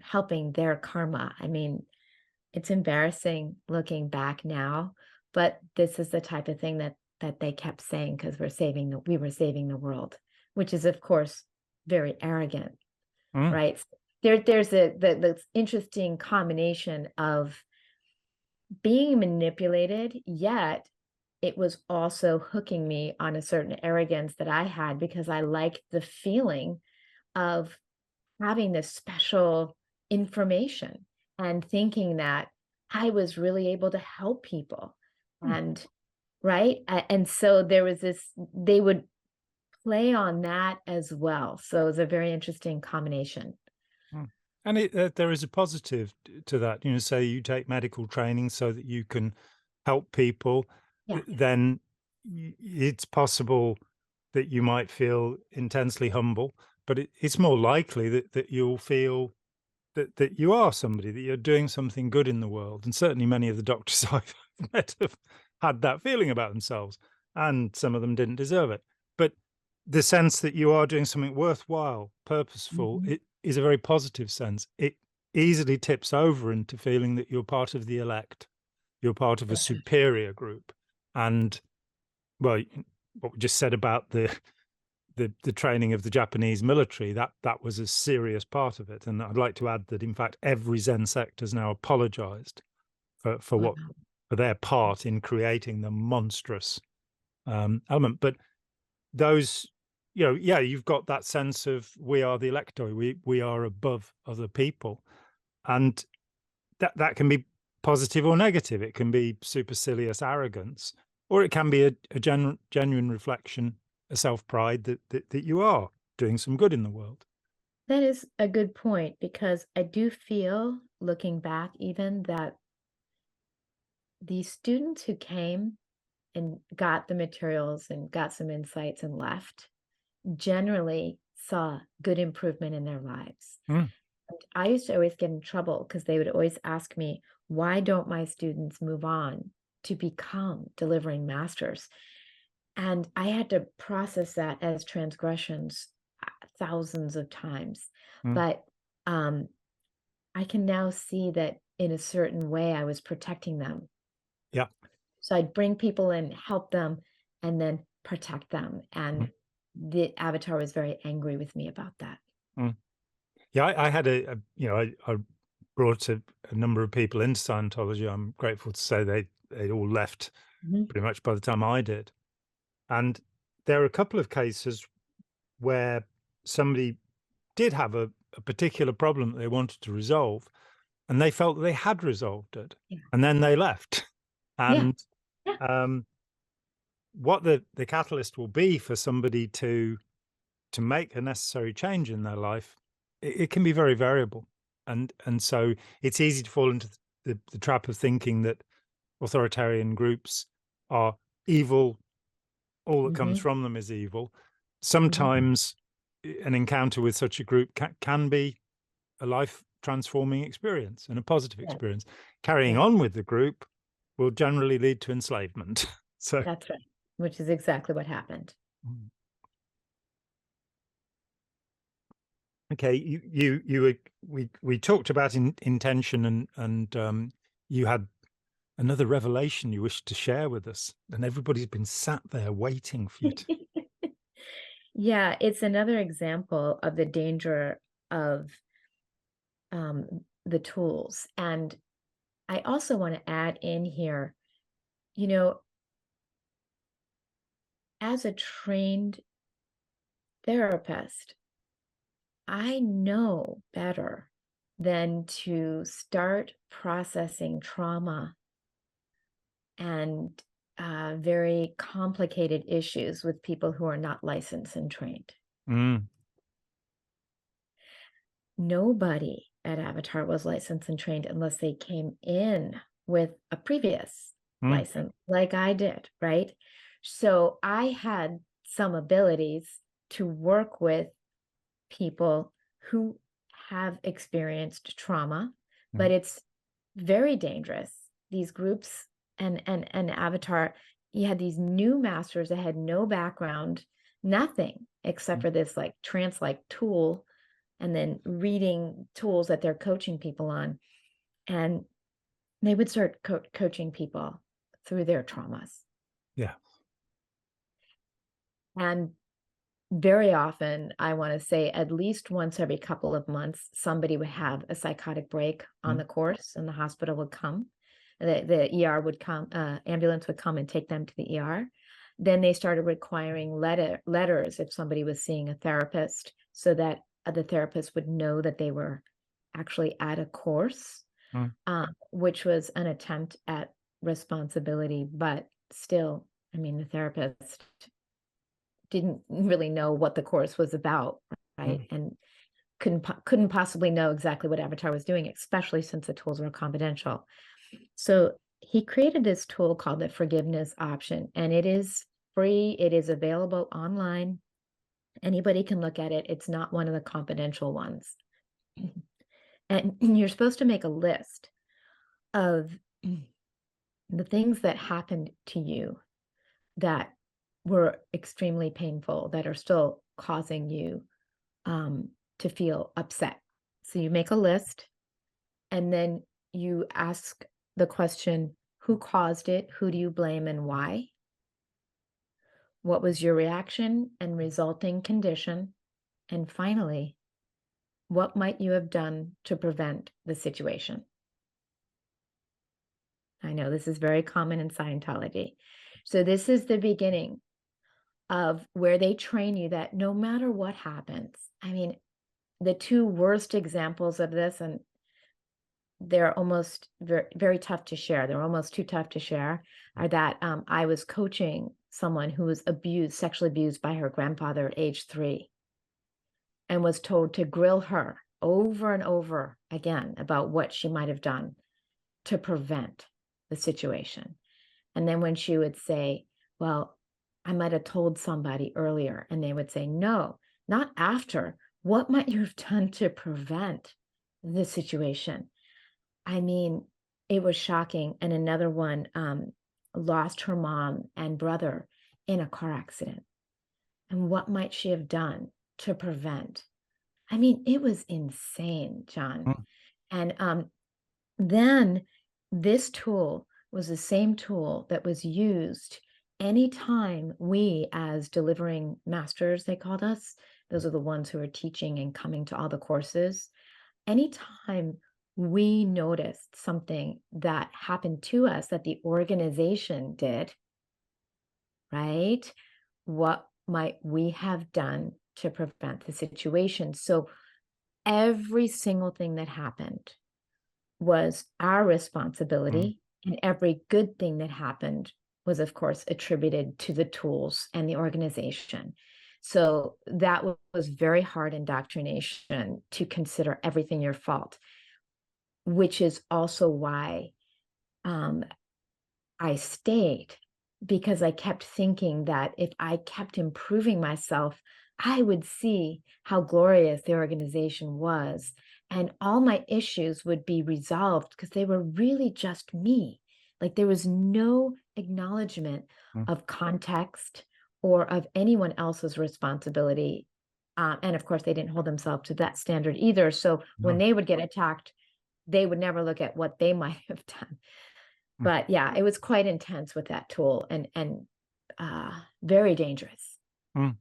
helping their karma. I mean, it's embarrassing looking back now, but this is the type of thing that they kept saying because we were saving the world, which is of course very arrogant, mm, right? There's the interesting combination of being manipulated, yet it was also hooking me on a certain arrogance that I had because I liked the feeling of having this special information and thinking that I was really able to help people. mm, And right. And so there was they would play on that as well. So it was a very interesting combination. mm. And there is a positive to that. You know, say you take medical training so that you can help people, Yeah. then it's possible that you might feel intensely humble, but it's more likely that you'll feel that you are somebody, that you're doing something good in the world. And certainly many of the doctors I've met have had that feeling about themselves, and some of them didn't deserve it. But the sense that you are doing something worthwhile, purposeful, Mhm. it is a very positive sense. It easily tips over into feeling that you're part of the elect, you're part of a Yeah. superior group. And well, what we just said about the training of the Japanese military, that was a serious part of it. And I'd like to add that, in fact, every Zen sect has now apologized Wow. for their part in creating the monstrous element. But those, you know, yeah, you've got that sense of we are the elector, we are above other people, and that can be positive or negative. It can be supercilious arrogance, or it can be a genuine reflection, a self pride that you are doing some good in the world. That is a good point because I do feel, looking back, even that the students who came and got the materials and got some insights and left generally saw good improvement in their lives. Mm, And I used to always get in trouble because they would always ask me, why don't my students move on to become delivering masters? And I had to process that as transgressions thousands of times. mm, But um, I can now see that in a certain way I was protecting them. yeah. So I'd bring people in, help them, and then protect them. Mm, And the avatar was very angry with me about that. mm. Yeah, I had you know, I brought a number of people into Scientology. I'm grateful to say they all left Mhm. pretty much by the time I did. And there are a couple of cases where somebody did have a particular problem that they wanted to resolve, and they felt that they had resolved it, Yeah. and then they left. Yeah. And what the catalyst will be for somebody to make a necessary change in their life, it can be very variable. And so it's easy to fall into the trap of thinking that authoritarian groups are evil, all that comes from them is evil. Sometimes an encounter with such a group can be a life transforming experience and a positive Yeah. experience. Carrying Yeah. on with the group will generally lead to enslavement. So That's right, which is exactly what happened. okay, we talked about intention, and you had another revelation you wished to share with us, and everybody's been sat there waiting for you to. Yeah, it's another example of the danger of the tools. And I also want to add in here, as a trained therapist, I know better than to start processing trauma and very complicated issues with people who are not licensed and trained. Nobody at Avatar was licensed and trained unless they came in with a previous license, like I did, right? So I had some abilities to work with people who have experienced trauma, but it's very dangerous. These groups and Avatar, you had these new masters that had no background, nothing except for this like trance-like tool, and then reading tools that they're coaching people on. And they would start coaching people through their traumas. Yeah. And very often, I want to say at least once every couple of months, somebody would have a psychotic break on the course, and the hospital would come. The ER would come, ambulance would come and take them to the ER. Then they started requiring letters if somebody was seeing a therapist, so that the therapist would know that they were actually at a course, which was an attempt at responsibility. But still, I mean, the therapist didn't really know what the course was about, right? And couldn't possibly know exactly what Avatar was doing, especially since the tools were confidential. So he created this tool called the forgiveness option, and it is free. It is available online. Anybody can look at it. It's not one of the confidential ones. And you're supposed to make a list of the things that happened to you that were extremely painful, that are still causing you to feel upset. So you make a list, and then you ask the question, who caused it? Who do you blame and why? What was your reaction and resulting condition? And finally, what might you have done to prevent the situation? I know this is very common in Scientology. So this is the beginning of where they train you that no matter what happens, I mean, the two worst examples of this, and they're almost very, very tough to share, they're almost too tough to share, are that I was coaching someone who was sexually abused by her grandfather at age 3, and was told to grill her over and over again about what she might have done to prevent the situation. And then when she would say, well, I might have told somebody earlier, and they would say, no, not after. What might you have done to prevent the situation? I mean, it was shocking. And another one lost her mom and brother in a car accident. And what might she have done to prevent? I mean, it was insane, John. And then this tool was the same tool that was used anytime we, as delivering masters, they called us, those are the ones who are teaching and coming to all the courses, anytime we noticed something that happened to us that the organization did, right? What might we have done to prevent the situation? So every single thing that happened was our responsibility, and every good thing that happened was, of course, attributed to the tools and the organization. So that was very hard indoctrination, to consider everything your fault, which is also why I stayed, because I kept thinking that if I kept improving myself, I would see how glorious the organization was, and all my issues would be resolved, because they were really just me. Like, there was no acknowledgement of context or of anyone else's responsibility. And of course, they didn't hold themselves to that standard either. So when they would get attacked, they would never look at what they might have done. But yeah, it was quite intense with that tool, and very dangerous. And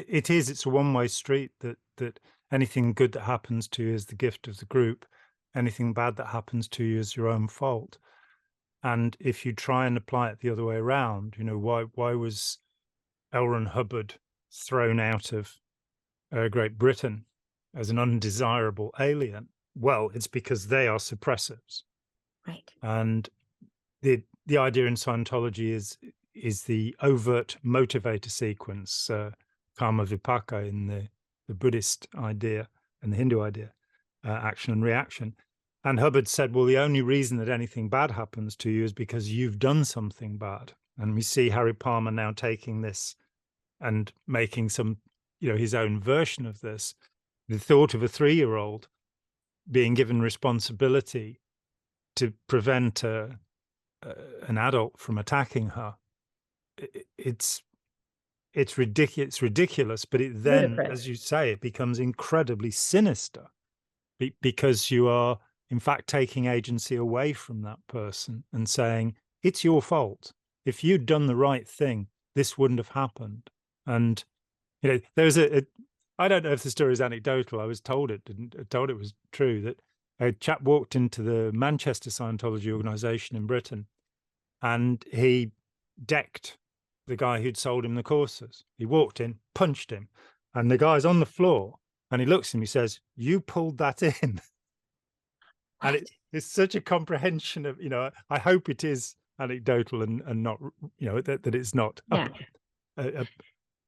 it's a one-way street, that anything good that happens to you is the gift of the group. Anything bad that happens to you is your own fault. And if you try and apply it the other way around, why was L. Ron Hubbard thrown out of Great Britain as an undesirable alien? Well, it's because they are suppressives. Right. And the idea in Scientology is the overt motivator sequence, karma vipaka in the Buddhist idea and the Hindu idea, action and reaction. And Hubbard said, well, the only reason that anything bad happens to you is because you've done something bad. And we see Harry Palmer now taking this and making some, his own version of this. The thought of a 3-year-old being given responsibility to prevent an adult from attacking her, it's ridiculous. But it then, Ludicrous. as you say, it becomes incredibly sinister, because you are in fact taking agency away from that person and saying, it's your fault. If you'd done the right thing, this wouldn't have happened. And there's I don't know if the story is anecdotal. I was told it was true, that a chap walked into the Manchester Scientology organization in Britain, and he decked the guy who'd sold him the courses. He walked in, punched him, and the guy's on the floor, and he looks at him, he says, you pulled that in. And it's such a comprehension of, I hope it is anecdotal and not, that it's not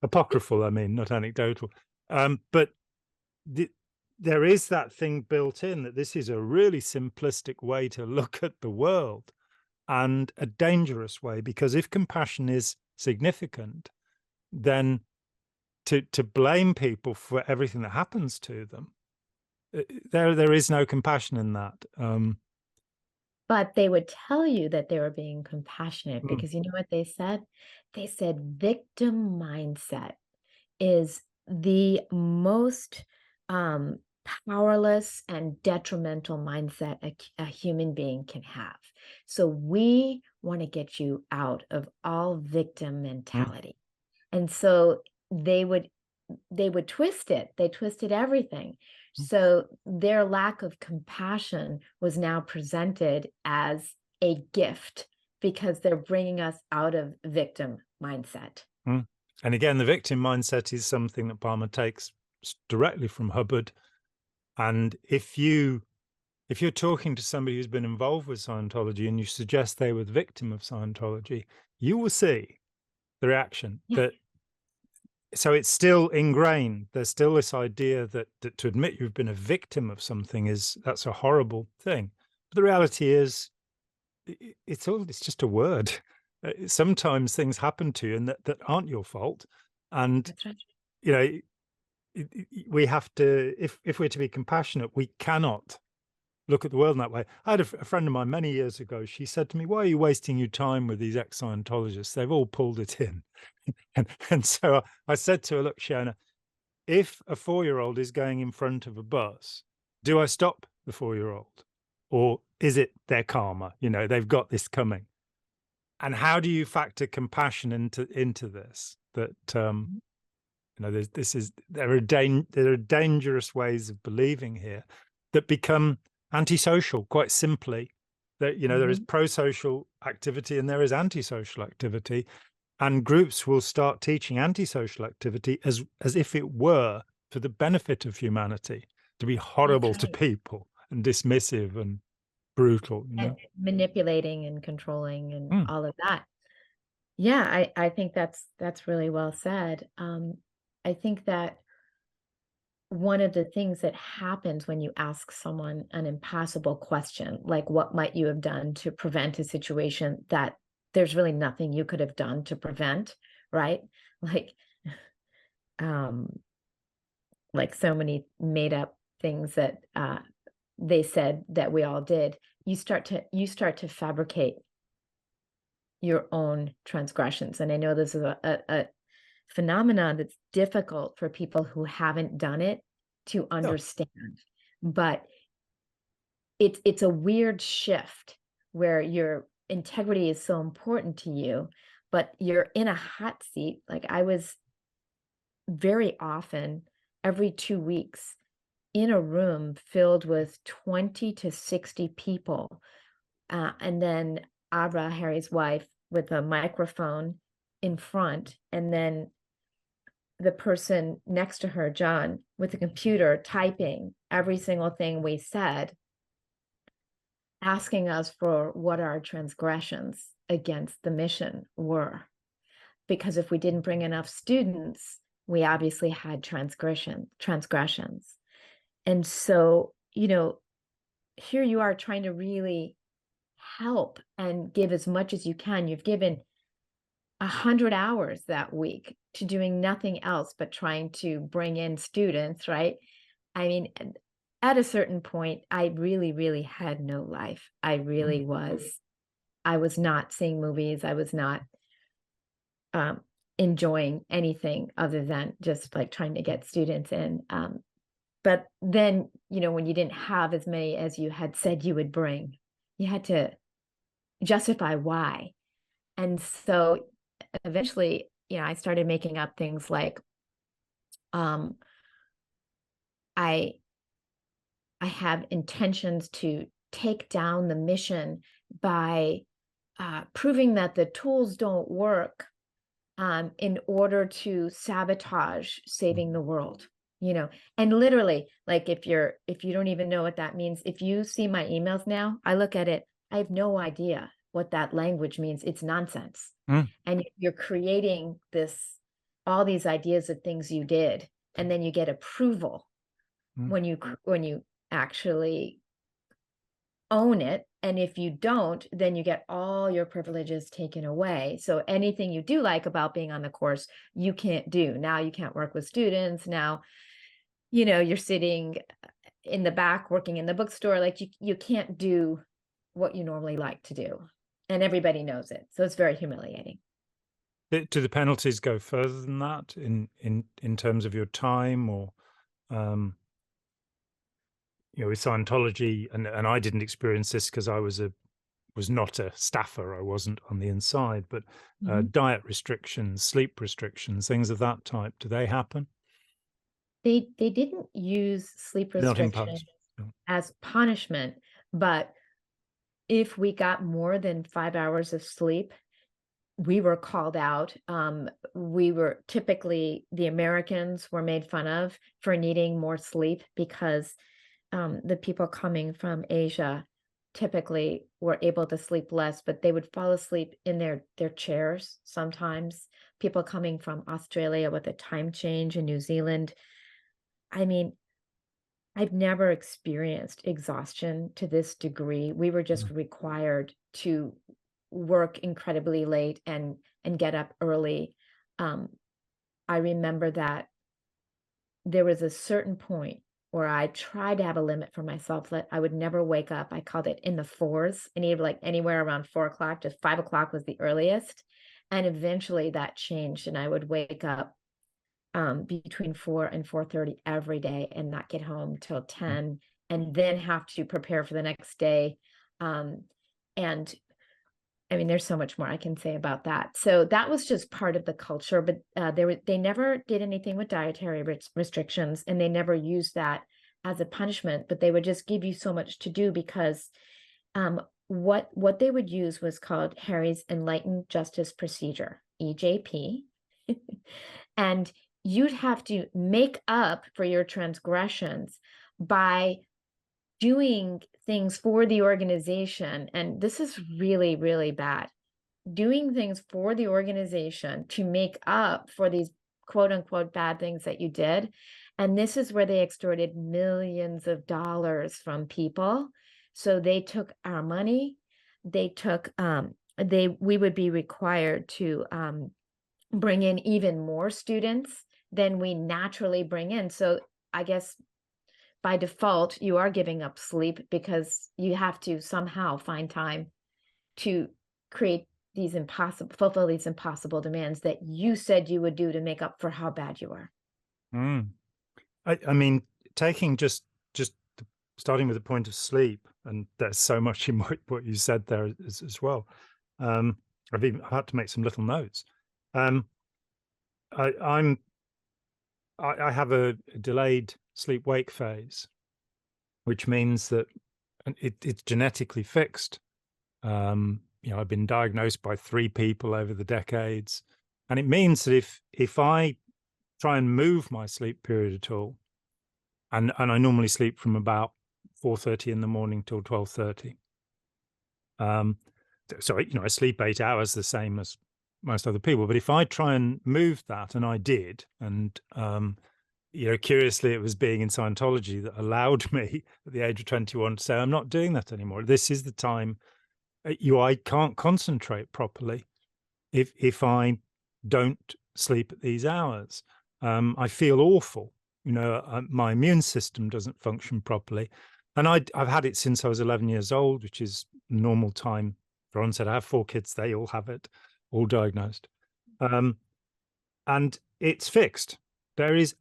apocryphal, I mean, not anecdotal. But there is that thing built in, that this is a really simplistic way to look at the world, and a dangerous way, because if compassion is significant, then to blame people for everything that happens to them, there is no compassion in that. But they would tell you that they were being compassionate, because you know what they said? They said victim mindset is the most powerless and detrimental mindset a human being can have. So we want to get you out of all victim mentality. And so they would twist it. They twisted everything. So their lack of compassion was now presented as a gift, because they're bringing us out of victim mindset. And again, the victim mindset is something that Palmer takes directly from Hubbard. And if you're talking to somebody who's been involved with Scientology and you suggest they were the victim of Scientology, you will see the reaction. So it's still ingrained. There's still this idea that to admit you've been a victim of something that's a horrible thing. But the reality is, it's just a word. Sometimes things happen to you and that aren't your fault. And That's right. we have to, if we're to be compassionate, we cannot look at the world in that way. I had a friend of mine many years ago. She said to me, why are you wasting your time with these ex-Scientologists? They've all pulled it in. and so I said to her, look, Shona, if a 4-year-old is going in front of a bus, do I stop the 4-year-old? Or is it their karma? They've got this coming. And how do you factor compassion into this? That there are dangerous ways of believing here that become antisocial, quite simply. That there is pro-social activity and there is antisocial activity, and groups will start teaching antisocial activity as if it were for the benefit of humanity. to be That's horrible to right. people and dismissive and brutal, you And know? manipulating and controlling and Mm. all of that. Yeah, I think that's really well said. I think that one of the things that happens when you ask someone an impossible question, like what might you have done to prevent a situation that there's really nothing you could have done to prevent, right? Like, um, like so many made up things that they said that we all did. You start to fabricate your own transgressions. And I know this is a phenomenon that's difficult for people who haven't done it to Yeah. understand. But it's a weird shift where your integrity is so important to you, but you're in a hot seat. Like I was very often every 2 weeks in a room filled with 20 to 60 people. And then Abra, Harry's wife, with a microphone in front, and then the person next to her, John, with a computer typing every single thing we said, asking us for what our transgressions against the mission were. Because if we didn't bring enough students, we obviously had transgressions. And so, here you are trying to really help and give as much as you can. You've given 100 hours that week to doing nothing else but trying to bring in students, right? I mean, at a certain point, I really, really had no life. I really I was not seeing movies. I was not enjoying anything other than just like trying to get students in. But then, when you didn't have as many as you had said you would bring, you had to justify why. And so eventually, I started making up things like, um, I I have intentions to take down the mission by proving that the tools don't work in order to sabotage saving the world. And literally, like if you don't even know what that means, if you see my emails now, I look at it, I have no idea what that language means. It's nonsense. Mm. And you're creating all these ideas of things you did, and then you get approval when you actually own it. And if you don't, then you get all your privileges taken away. So anything you do like about being on the course, you can't do. Now you can't work with students. Now, you're sitting in the back working in the bookstore. Like you can't do what you normally like to do. And everybody knows it. So it's very humiliating. Do the penalties go further than that in terms of your time, or with Scientology? And I didn't experience this because I was not a staffer. I wasn't on the inside, but diet restrictions, sleep restrictions, things of that type. Do they happen? They didn't use sleep Not restrictions imposed. No. as punishment, but if we got more than 5 hours of sleep, we were called out. We were typically, the Americans were made fun of for needing more sleep because the people coming from Asia typically were able to sleep less, but they would fall asleep in their chairs sometimes. People coming from Australia with a time change in New Zealand. I mean, I've never experienced exhaustion to this degree. We were just required to work incredibly late and get up early. I remember that there was a certain point where I tried to have a limit for myself that I would never wake up. I called it in the fours. I needed like anywhere around 4 o'clock, just 5 o'clock was the earliest. And eventually that changed, and I would wake up between 4 and 4:30 every day and not get home till 10, and then have to prepare for the next day. And I mean, there's so much more I can say about that. So that was just part of the culture, but they never did anything with dietary restrictions, and they never used that as a punishment, but they would just give you so much to do because what they would use was called Harry's Enlightened Justice Procedure, EJP. And you'd have to make up for your transgressions by doing things for the organization, and this is really, really bad, doing things for the organization to make up for these quote unquote bad things that you did. And this is where they extorted millions of dollars from people. So they took our money. They took, we would be required to bring in even more students than we naturally bring in. So I guess by default, you are giving up sleep because you have to somehow find time to create these fulfill these impossible demands that you said you would do to make up for how bad you are. I mean, taking just starting with the point of sleep, and there's so much in what you said there as well. I've had to make some little notes. I have a delayed sleep-wake phase, which means that it's genetically fixed. I've been diagnosed by 3 people over the decades, and it means that if I try and move my sleep period at all, and I normally sleep from about 4:30 in the morning till 12:30. So I sleep 8 hours, the same as most other people. But if I try and move that, and I did, and curiously, it was being in Scientology that allowed me at the age of 21 to say, I'm not doing that anymore. This is the time. I can't concentrate properly if I don't sleep at these hours. I feel awful. My immune system doesn't function properly. And I've had it since I was 11 years old, which is normal time for onset. I have 4 kids. They all have it, all diagnosed. And it's fixed. There is,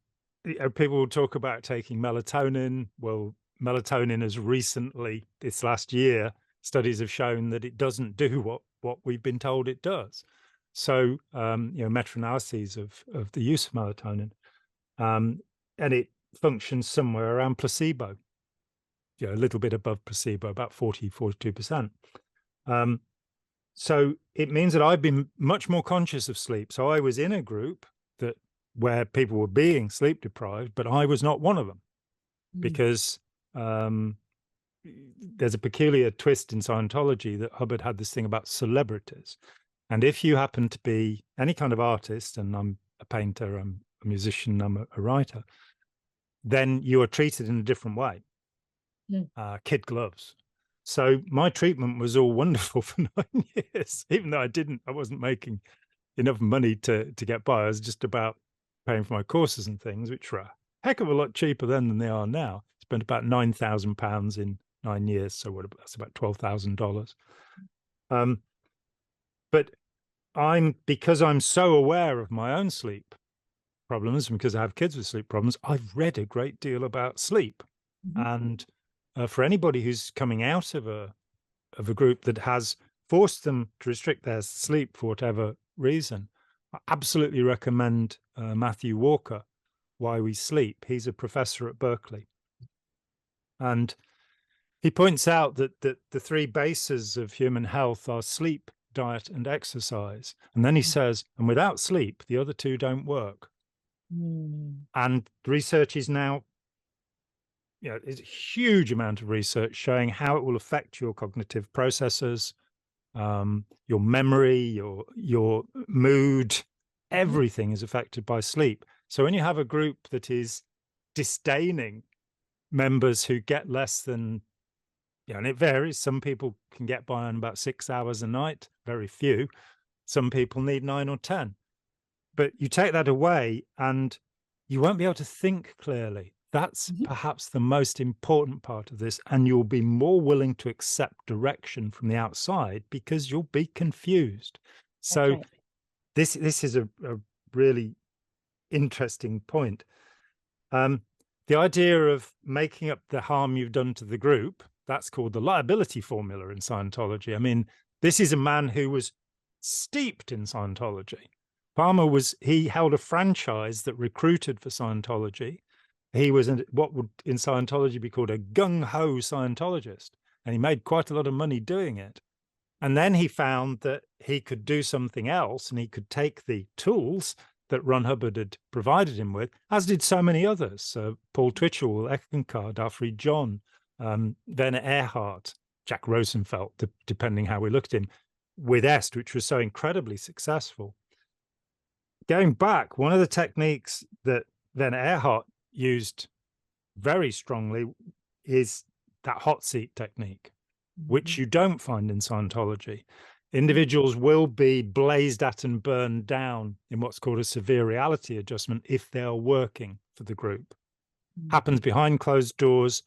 people will talk about taking melatonin. Well, melatonin has recently, this last year, studies have shown that it doesn't do what we've been told it does. So, meta-analyses of the use of melatonin, and it functions somewhere around placebo, a little bit above placebo, about 42%. So it means that I've been much more conscious of sleep. So I was in a group where people were being sleep deprived, but I was not one of them, because there's a peculiar twist in Scientology that Hubbard had this thing about celebrities. And if you happen to be any kind of artist, and I'm a painter, I'm a musician, I'm a writer, then you are treated in a different way. Kid gloves. So my treatment was all wonderful for 9 years, even though I wasn't making enough money to get by. I was just about paying for my courses and things, which were a heck of a lot cheaper then than they are now. Spent about £9,000 in 9 years, so that's about $12,000. But because I'm so aware of my own sleep problems, and because I have kids with sleep problems, I've read a great deal about sleep. And for anybody who's coming out of a group that has forced them to restrict their sleep for whatever reason, I absolutely recommend Matthew Walker, Why We Sleep. He's a professor at Berkeley. And he points out that the 3 bases of human health are sleep, diet, and exercise. And then he says, and without sleep, the other 2 don't work. And the research is now, there's a huge amount of research showing how it will affect your cognitive processes, your memory, your mood. Everything is affected by sleep. So when you have a group that is disdaining members who get less than, and it varies. Some people can get by on about 6 hours a night, very few. Some people need 9 or 10. But you take that away and you won't be able to think clearly. That's perhaps the most important part of this. And you'll be more willing to accept direction from the outside because you'll be confused. So right. This is a really interesting point. The idea of making up the harm you've done to the group, that's called the liability formula in Scientology. I mean, this is a man who was steeped in Scientology. Palmer he held a franchise that recruited for Scientology. He was what would in Scientology be called a gung-ho Scientologist, and he made quite a lot of money doing it. And then he found that he could do something else, and he could take the tools that Ron Hubbard had provided him with, as did so many others. Paul Twitchell, Eckankar, Alfred John, Werner Erhard, Jack Rosenfeld, depending how we looked at him, with EST, which was so incredibly successful. Going back, one of the techniques that Werner Erhard used very strongly is that hot seat technique, which you don't find in Scientology. Individuals will be blazed at and burned down in what's called a severe reality adjustment if they're working for the group. Happens behind closed doors.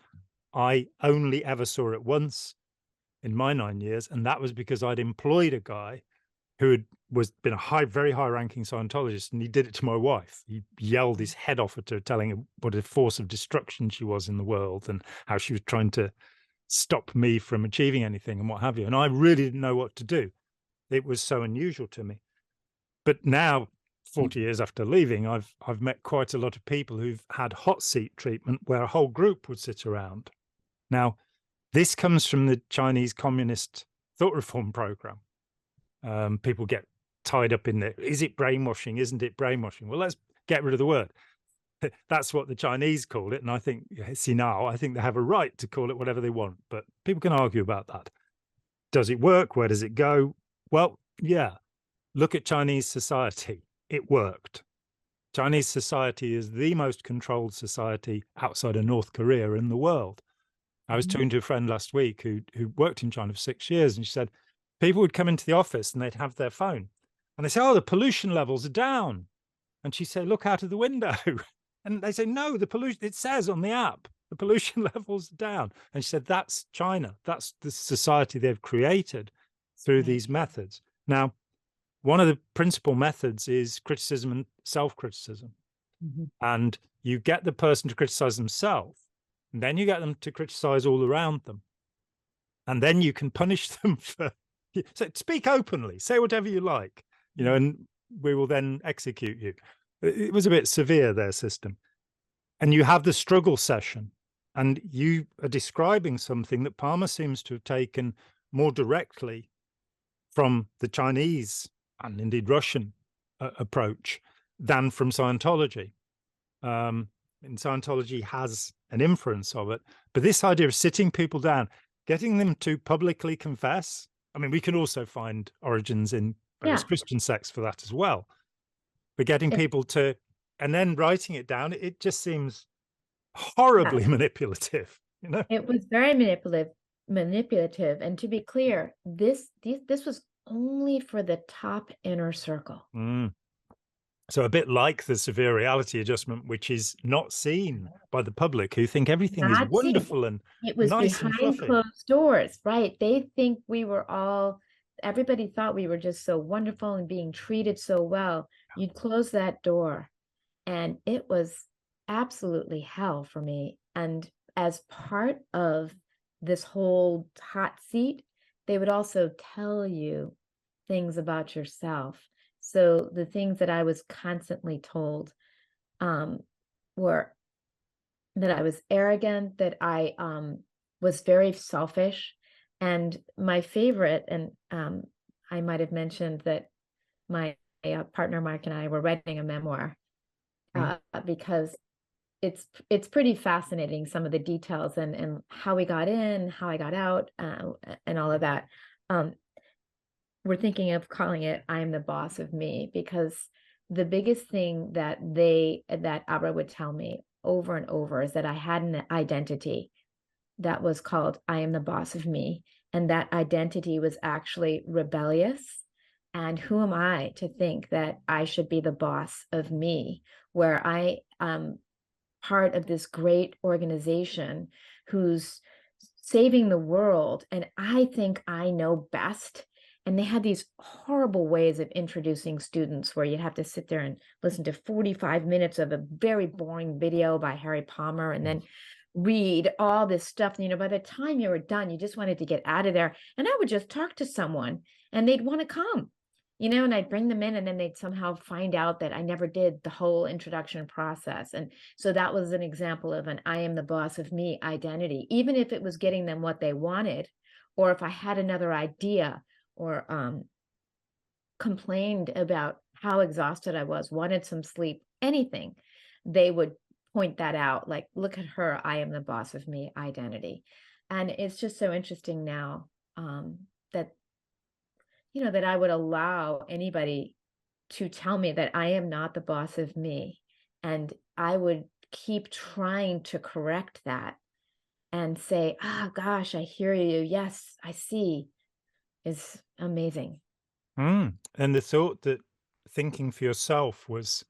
I only ever saw it once in my 9 years, and that was because I'd employed a guy who had been a very high-ranking Scientologist, and he did it to my wife. He yelled his head off at her, telling her what a force of destruction she was in the world and how she was trying to stop me from achieving anything and what have you. And I really didn't know what to do. It was so unusual to me. But now, 40 years after leaving, I've met quite a lot of people who've had hot seat treatment where a whole group would sit around. Now, this comes from the Chinese Communist thought reform program. People get tied up in there. Is it brainwashing? Isn't it brainwashing? Well, let's get rid of the word. That's what the Chinese call it. And I think, I think they have a right to call it whatever they want, but people can argue about that. Does it work? Where does it go? Well, yeah. Look at Chinese society. It worked. Chinese society is the most controlled society outside of North Korea in the world. I was talking to a friend last week who worked in China for 6 years, and she said people would come into the office and they'd have their phone and they say, oh, the pollution levels are down. And she said, look out of the window. And they say, no, the pollution, it says on the app, the pollution levels are down. And she said, that's China. That's the society they've created through these methods. Now, one of the principal methods is criticism and self-criticism. And you get the person to criticize themselves, and then you get them to criticize all around them. And then you can punish them for, so speak openly, say whatever you like, and we will then execute you. It was a bit severe, their system. And you have the struggle session, and you are describing something that Palmer seems to have taken more directly from the Chinese and indeed Russian approach than from Scientology. And Scientology has an inference of it, but this idea of sitting people down, getting them to publicly confess. I mean, we can also find origins in various Christian sects for that as well. But getting people to, and then writing it down, it just seems horribly manipulative. It was very manipulative. And to be clear, this was only for the top inner circle. So a bit like the severe reality adjustment, which is not seen by the public, who think everything is wonderful and it was nice behind and fluffy. Closed doors, right? They think we were all, everybody thought we were just so wonderful and being treated so well. You'd close that door, and it was absolutely hell for me. And as part of this whole hot seat, they would also tell you things about yourself. So the things that I was constantly told were that I was arrogant, that I was very selfish. And my favorite, and I might have mentioned that my partner Mark and I were writing a memoir because it's pretty fascinating, some of the details and how we got in, how I got out, and all of that. We're thinking of calling it "I Am the Boss of Me," because the biggest thing that Abra would tell me over and over is that I had an identity that was called "I Am the Boss of Me," and that identity was actually rebellious. And who am I to think that I should be the boss of me, where I am part of this great organization who's saving the world, and I think I know best. And they had these horrible ways of introducing students where you'd have to sit there and listen to 45 minutes of a very boring video by Harry Palmer and then read all this stuff. By the time you were done, you just wanted to get out of there. And I would just talk to someone and they'd want to come, and I'd bring them in, and then they'd somehow find out that I never did the whole introduction process. And so that was an example of an "I am the boss of me" identity, even if it was getting them what they wanted, or if I had another idea or complained about how exhausted I was, wanted some sleep, anything, they would point that out, like, look at her, I am the boss of me identity. And it's just so interesting now, that, that I would allow anybody to tell me that I am not the boss of me. And I would keep trying to correct that and say, "Ah, gosh, I hear you. Yes, I see," is amazing. And the thought that thinking for yourself was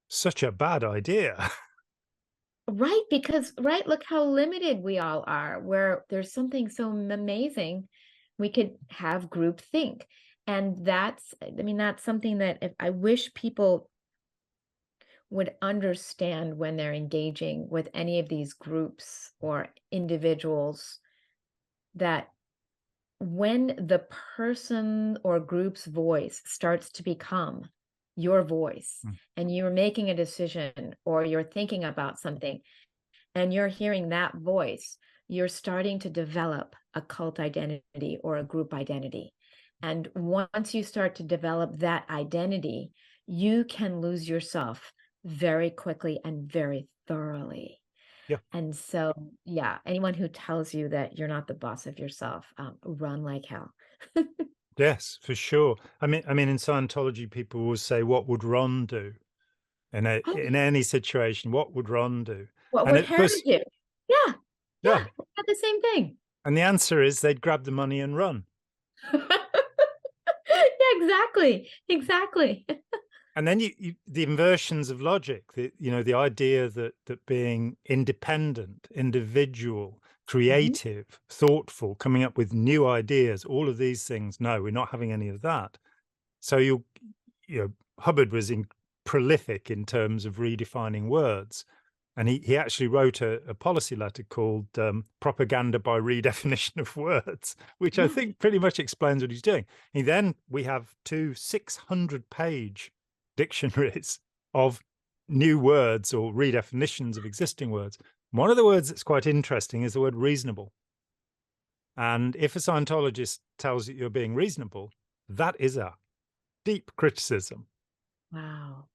such a bad idea. Right, because right, look how limited we all are, where there's something so amazing, we could have group think. And that's something that if I wish people would understand when they're engaging with any of these groups or individuals, that when the person or group's voice starts to become your voice, Mm. and you're making a decision or you're thinking about something and you're hearing that voice, you're starting to develop a cult identity or a group identity. And once you start to develop that identity, you can lose yourself very quickly and very thoroughly. Yeah. And so, yeah, anyone who tells you that you're not the boss of yourself, run like hell. Yes, for sure. I mean, in Scientology, people will say, "What would Ron do Oh, in any situation? What would Ron do?" what And would of Harry course, do? Yeah, yeah. yeah, had the same thing. And the answer is they'd grab the money and run. Yeah, exactly, exactly. And then the inversions of logic, the idea that being independent, individual, Mhm. creative, thoughtful, coming up with new ideas, all of these things, no, we're not having any of that. So Hubbard was prolific in terms of redefining words. And he actually wrote a policy letter called Propaganda by Redefinition of Words, which I Yeah, think pretty much explains what he's doing. We have two 600-page dictionaries of new words or redefinitions of existing words. One of the words that's quite interesting is the word reasonable. And if a Scientologist tells you you're being reasonable, that is a deep criticism, wow.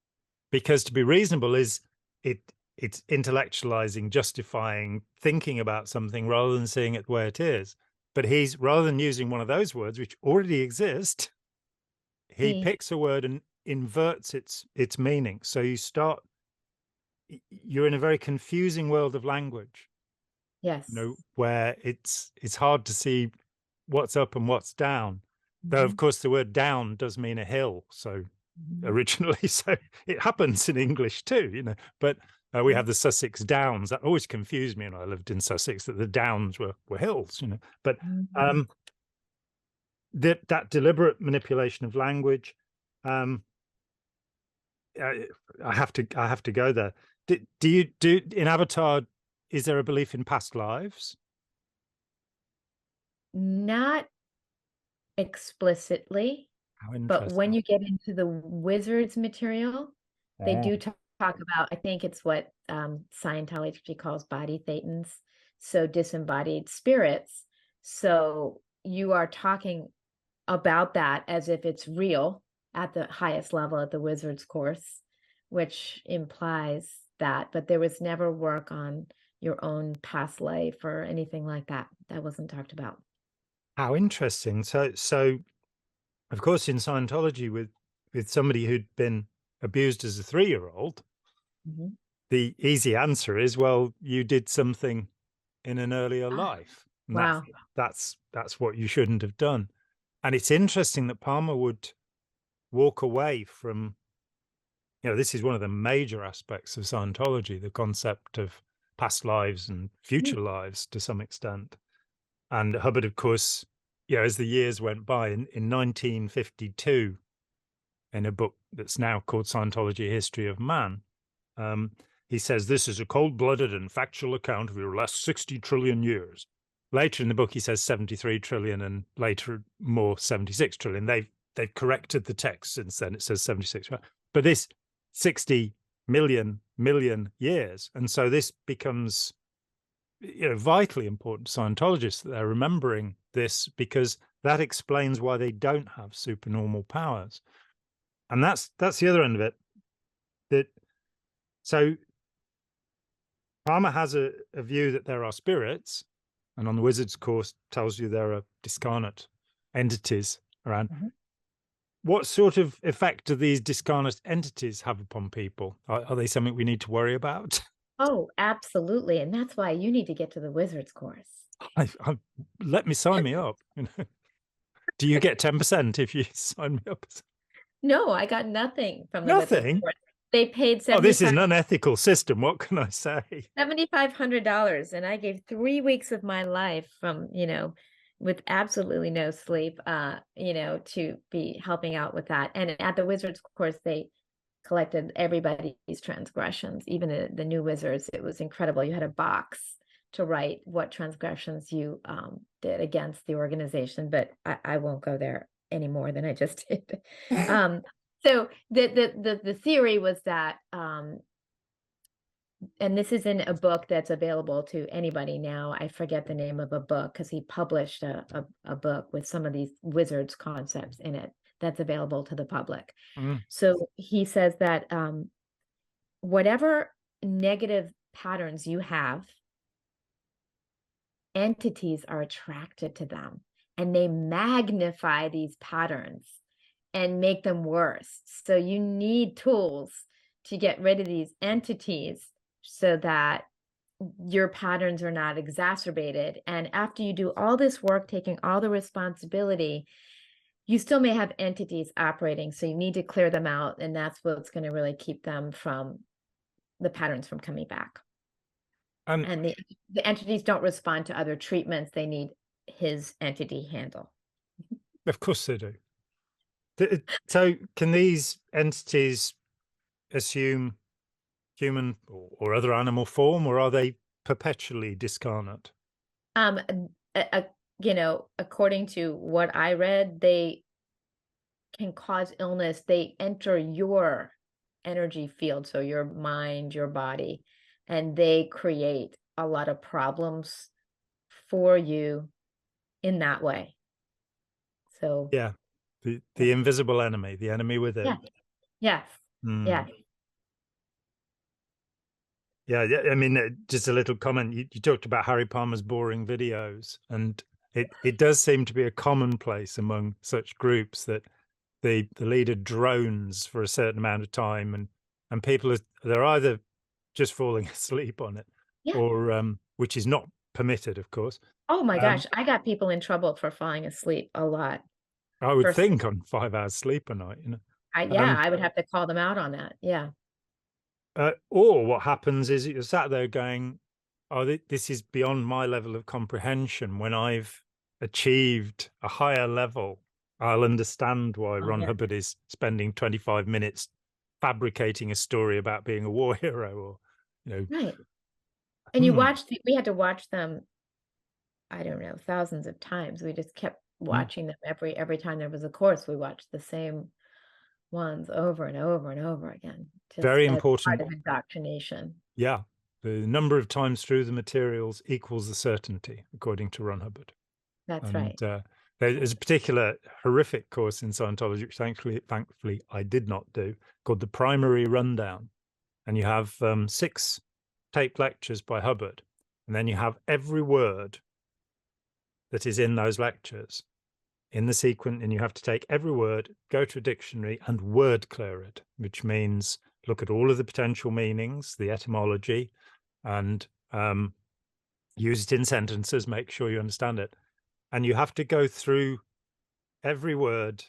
because to be reasonable is it it's intellectualizing, justifying, thinking about something rather than seeing it the way it is. But he's, rather than using one of those words which already exist, he See, picks a word and inverts its meaning. So you're in a very confusing world of language, yes. where it's hard to see what's up and what's down. Though of Mhm, course the word down does mean a hill. So mhm, originally, so it happens in English too, but we mhm. have the Sussex Downs. That always confused me when I lived in Sussex, that the Downs were hills, but Mhm. um that deliberate manipulation of language, um I, I have to go there. Do you do in Avatar, is there a belief in past lives? Not explicitly, How but when interesting. you get into the wizards material, they Oh. do talk about, I think it's what Scientology calls body thetans, so disembodied spirits. So you are talking about that as if it's real at the highest level at the wizards course, which implies that, but there was never work on your own past life or anything like that. That wasn't talked about. How interesting. So of course, in Scientology, with somebody who'd been abused as a 3-year-old, Mhm. the easy answer is, well, you did something in an earlier Ah, life, and wow. that's what you shouldn't have done. And it's interesting that Palmer would walk away from, this is one of the major aspects of Scientology, the concept of past lives and Mm, future lives to some extent. And Hubbard, of course, as the years went by, in 1952, in a book that's now called Scientology: History of Man, um, he says this is a cold-blooded and factual account of your last 60 trillion years. Later in the book, he says 73 trillion, and later more 76 trillion. They've corrected the text since then. It says 76, but this 60 million years, and so this becomes vitally important to Scientologists that they're remembering this, because that explains why they don't have supernormal powers. And that's the other end of it. That so Palmer has a view that there are spirits, and on the Wizard's course tells you there are discarnate entities around. Mhm. What sort of effect do these discarnate entities have upon people? Are they something we need to worry about? Oh, absolutely. And that's why you need to get to the Wizard's course. Let me sign me up. You know? Do you get 10% if you sign me up? No, I got nothing from the Wizard's Nothing. course. They paid Oh, this is an unethical system. What can I say? $7,500, and I gave 3 weeks of my life from, with absolutely no sleep, to be helping out with that. And at the Wizards course, they collected everybody's transgressions, even the new wizards. It was incredible. You had a box to write what transgressions you did against the organization, but I won't go there any more than I just did. So the theory was that, and this is in a book that's available to anybody now. I forget the name of a book because he published a book with some of these wizards concepts in it that's available to the public. Mm. So he says that whatever negative patterns you have, entities are attracted to them, and they magnify these patterns and make them worse. So you need tools to get rid of these entities so that your patterns are not exacerbated. And after you do all this work, taking all the responsibility, you still may have entities operating. So you need to clear them out. And that's what's going to really keep them from the patterns from coming back. And the entities don't respond to other treatments. They need his entity handle. Of course they do. So can these entities assume human or other animal form, or are they perpetually discarnate? According to what I read, they can cause illness. They enter your energy field, so your mind, your body, and they create a lot of problems for you in that way. So yeah, the invisible enemy, the enemy within. Yes. Yeah. I mean, just a little comment. You talked about Harry Palmer's boring videos, and it does seem to be a commonplace among such groups that the leader drones for a certain amount of time, and people they're either just falling asleep on it, or which is not permitted, of course. Oh my gosh, I got people in trouble for falling asleep a lot. I would think on 5 hours sleep a night, I would have to call them out on that. Yeah. Or what happens is you're sat there going, oh, this is beyond my level of comprehension. When I've achieved a higher level, I'll understand why Ron Hubbard is spending 25 minutes fabricating a story about being a war hero, or, Right. And we had to watch them, I don't know, thousands of times. We just kept watching them every time there was a course. We watched the same ones over and over and over again. Very as important. part of indoctrination. Yeah. The number of times through the materials equals the certainty, according to Ron Hubbard. That's right. There's a particular horrific course in Scientology, which thankfully I did not do, called the Primary Rundown. And you have 6 taped lectures by Hubbard, and then you have every word that is in those lectures in the sequence, and you have to take every word, go to a dictionary, and word clear it, which means look at all of the potential meanings, the etymology, and use it in sentences, make sure you understand it. And you have to go through every word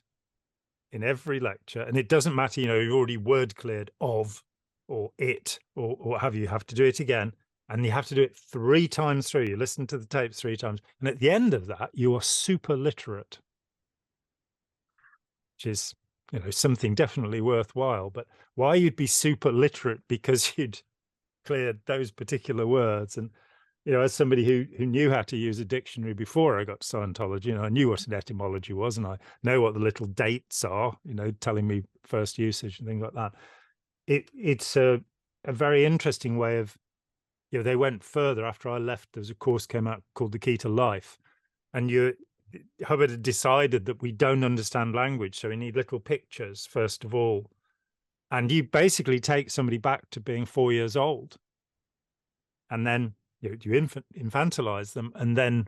in every lecture, and it doesn't matter, you've already word cleared of, or it, or what have you. You have to do it again, and you have to do it 3 times through. You listen to the tapes 3 times, and at the end of that, you are super literate, which is, something definitely worthwhile. But why you'd be super literate because you'd cleared those particular words, and as somebody who knew how to use a dictionary before I got to Scientology, I knew what an etymology was, and I know what the little dates are, telling me first usage and things like that. It's a very interesting way of, they went further after I left. There was a course came out called The Key to Life, and Hubbard had decided that we don't understand language, so we need little pictures first of all, and you basically take somebody back to being 4 years old, and then you infantilize them, and then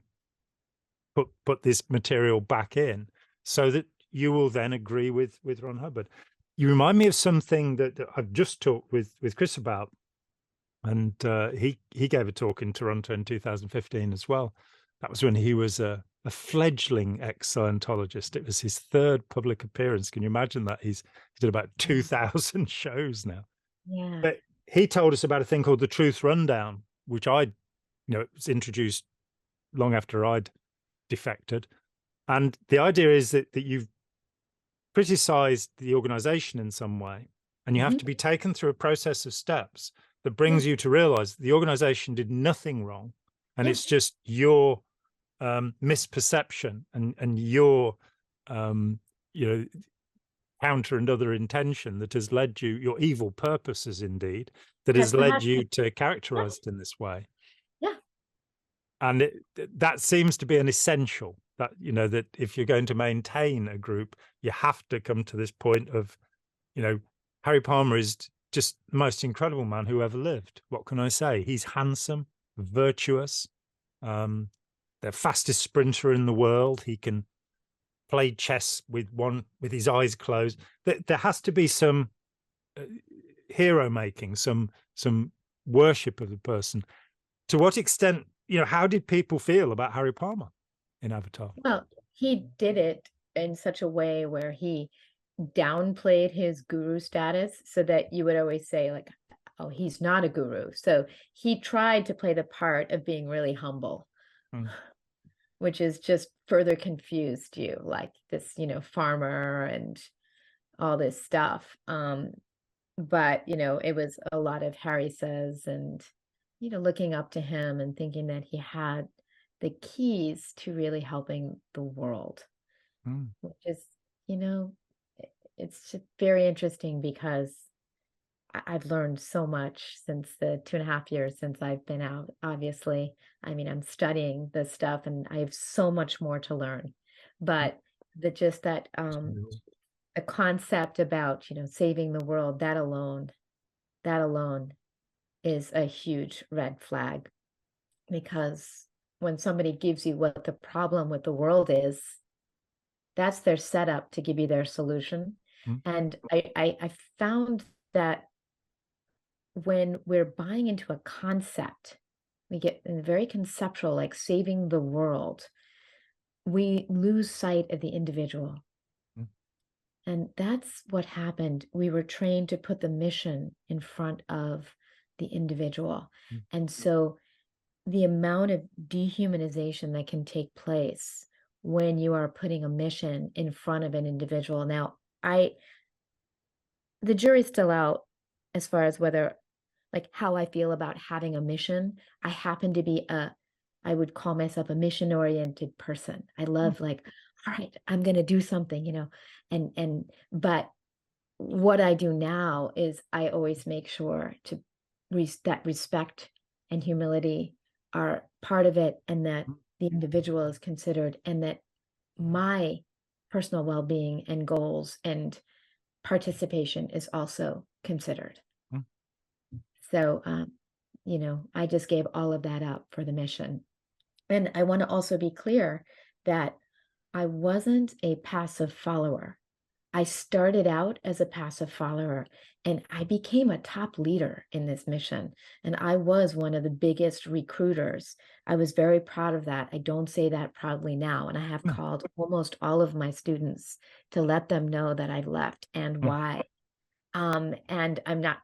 put this material back in, so that you will then agree with Ron Hubbard. You remind me of something that I've just talked with Chris about, and he gave a talk in Toronto in 2015 as well. That was when he was a fledgling ex-Scientologist. It was his third public appearance. Can you imagine that? He's did about 2,000 shows now. Yeah. But he told us about a thing called the Truth Rundown, which it was introduced long after I'd defected. And the idea is that you've criticized the organization in some way, and you have to be taken through a process of steps that brings you to realize the organization did nothing wrong, and it's just your misperception and your counter and other intention that has led you, your evil purposes indeed, that has led you to characterize it in this way. Yeah. And that seems to be an essential, that that if you're going to maintain a group, you have to come to this point of, Harry Palmer is just the most incredible man who ever lived. What can I say? He's handsome, virtuous, the fastest sprinter in the world. He can play chess with his eyes closed. There has to be some hero making, some worship of the person. To what extent, how did people feel about Harry Palmer in Avatar? Well, he did it in such a way where he downplayed his guru status, so that you would always say, like, oh, he's not a guru. So he tried to play the part of being really humble, which is just further confused you, like this, farmer and all this stuff. But, it was a lot of Harry says, and, looking up to him and thinking that he had the keys to really helping the world, which is, it's just very interesting, because I've learned so much since the 2.5 years since I've been out. Obviously, I mean, I'm studying this stuff and I have so much more to learn, but a concept about, saving the world, that alone is a huge red flag, because when somebody gives you what the problem with the world is, that's their setup to give you their solution. And I found that when we're buying into a concept, we get very conceptual, like saving the world, we lose sight of the individual. And that's what happened. We were trained to put the mission in front of the individual. And so the amount of dehumanization that can take place when you are putting a mission in front of an individual. Now, the jury's still out as far as whether, like, how I feel about having a mission. I happen to be I would call myself a mission-oriented person. I love, like, all right, I'm going to do something, but what I do now is I always make sure that respect and humility are part of it, and that the individual is considered, and that my personal well-being and goals and participation is also considered. So, I just gave all of that up for the mission. And I want to also be clear that I wasn't a passive follower. I started out as a passive follower, and I became a top leader in this mission. And I was one of the biggest recruiters. I was very proud of that. I don't say that proudly now. And I have called almost all of my students to let them know that I left and why. And I'm not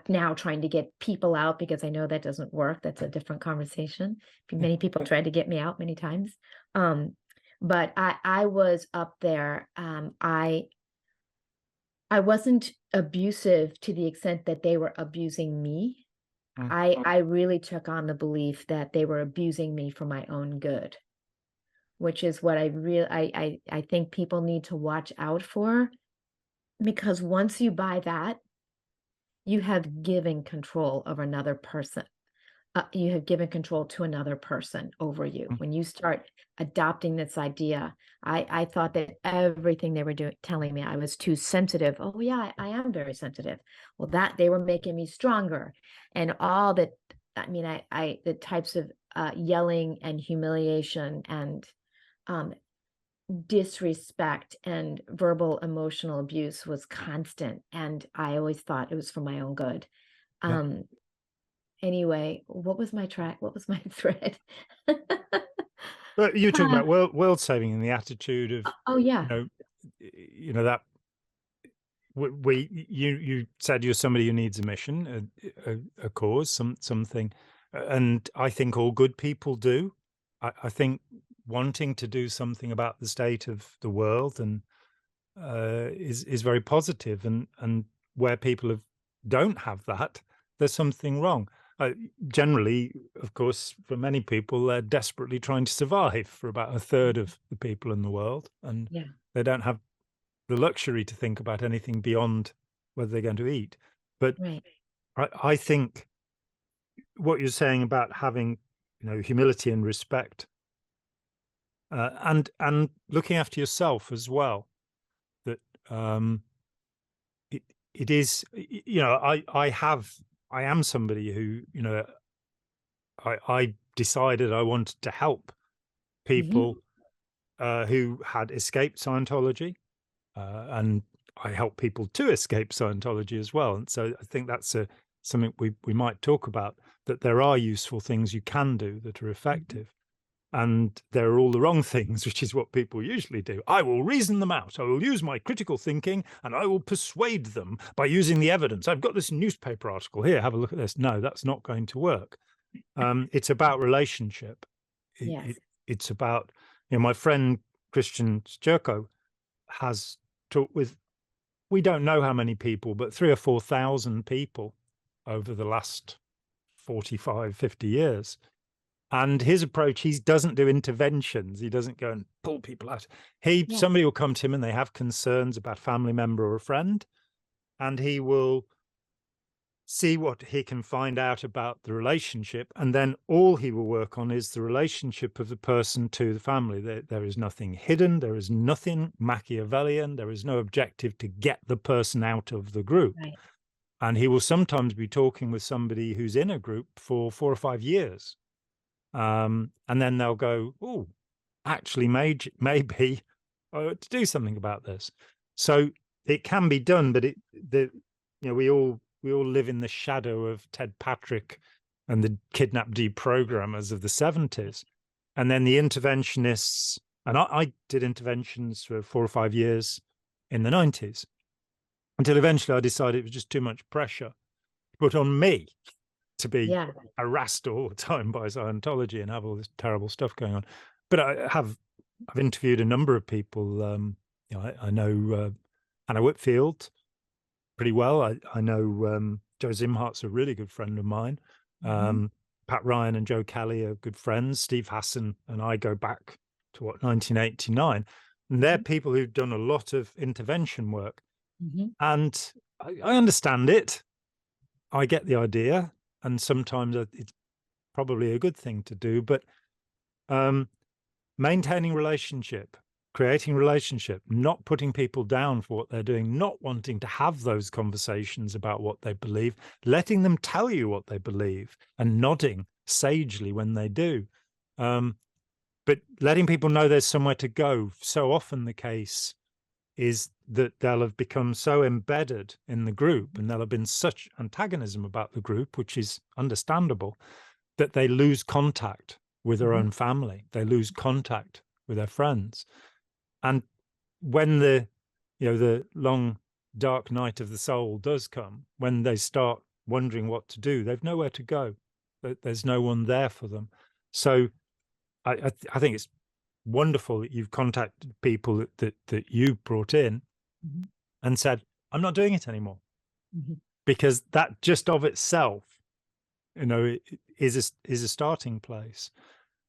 now trying to get people out, because I know that doesn't work. That's a different conversation. Many people tried to get me out many times. But I was up there. I wasn't abusive to the extent that they were abusing me. I really took on the belief that they were abusing me for my own good, which is what I think people need to watch out for, because once you buy that, you have given control over another person. You have given control to another person over you. When you start adopting this idea, I thought that everything they were telling me, I was too sensitive. Oh yeah, I am very sensitive. Well, that they were making me stronger, and all that. I mean, the types of yelling and humiliation and disrespect and verbal emotional abuse was constant, and I always thought it was for my own good. Yeah. Anyway, what was my thread? But you're talking about world saving and the attitude of, Oh yeah. That you said you're somebody who needs a mission, a cause, something, and I think all good people do. I think wanting to do something about the state of the world and is very positive, and where people don't have that, there's something wrong. Generally, of course, for many people, they're desperately trying to survive. For about a third of the people in the world, and Yeah. they don't have the luxury to think about anything beyond whether they're going to eat. But Right. I think what you're saying about having, humility and respect, and looking after yourself as well, that it is, I am somebody who, I decided I wanted to help Hmm. people who had escaped Scientology, and I help people to escape Scientology as well. And so I think that's something we might talk about, that there are useful things you can do that are effective. And there are all the wrong things, which is what people usually do. I will reason them out. I will use my critical thinking, and I will persuade them by using the evidence. I've got this newspaper article here. Have a look at this. No, that's not going to work. It's about relationship. Yes. It's about, my friend Christian Sturko has talked with, we don't know how many people, but 3,000 or 4,000 people over the last 45, 50 years. And his approach, he doesn't do interventions. He doesn't go and pull people out. Yeah. Somebody will come to him and they have concerns about a family member or a friend, and he will see what he can find out about the relationship. And then all he will work on is the relationship of the person to the family. There is nothing hidden. There is nothing Machiavellian. There is no objective to get the person out of the group. Right. And he will sometimes be talking with somebody who's in a group for 4 or 5 years. And then they'll go, oh, actually, maybe to do something about this. So it can be done, but we all live in the shadow of Ted Patrick and the kidnap deprogrammers of the 70s, and then the interventionists. And I did interventions for 4 or 5 years in the 90s, until eventually I decided it was just too much pressure put on me to be harassed all the time by Scientology and have all this terrible stuff going on. But I've interviewed a number of people. I know Anna Whitfield pretty well. I know Joe Zimhart's a really good friend of mine. Pat Ryan and Joe Kelly are good friends. Steve Hassan and I go back to 1989. And they're people who've done a lot of intervention work. And I understand it. I get the idea. And sometimes it's probably a good thing to do, but maintaining relationship, creating relationship, not putting people down for what they're doing, not wanting to have those conversations about what they believe, letting them tell you what they believe and nodding sagely when they do. But letting people know there's somewhere to go. So often the case is that they'll have become so embedded in the group, and there'll have been such antagonism about the group, which is understandable, that they lose contact with their own family. They lose contact with their friends. And when the long dark night of the soul does come, when they start wondering what to do, they've nowhere to go. There's no one there for them. So I think it's wonderful that you've contacted people that you brought in and said, I'm not doing it anymore. Because that just of itself, is a starting place.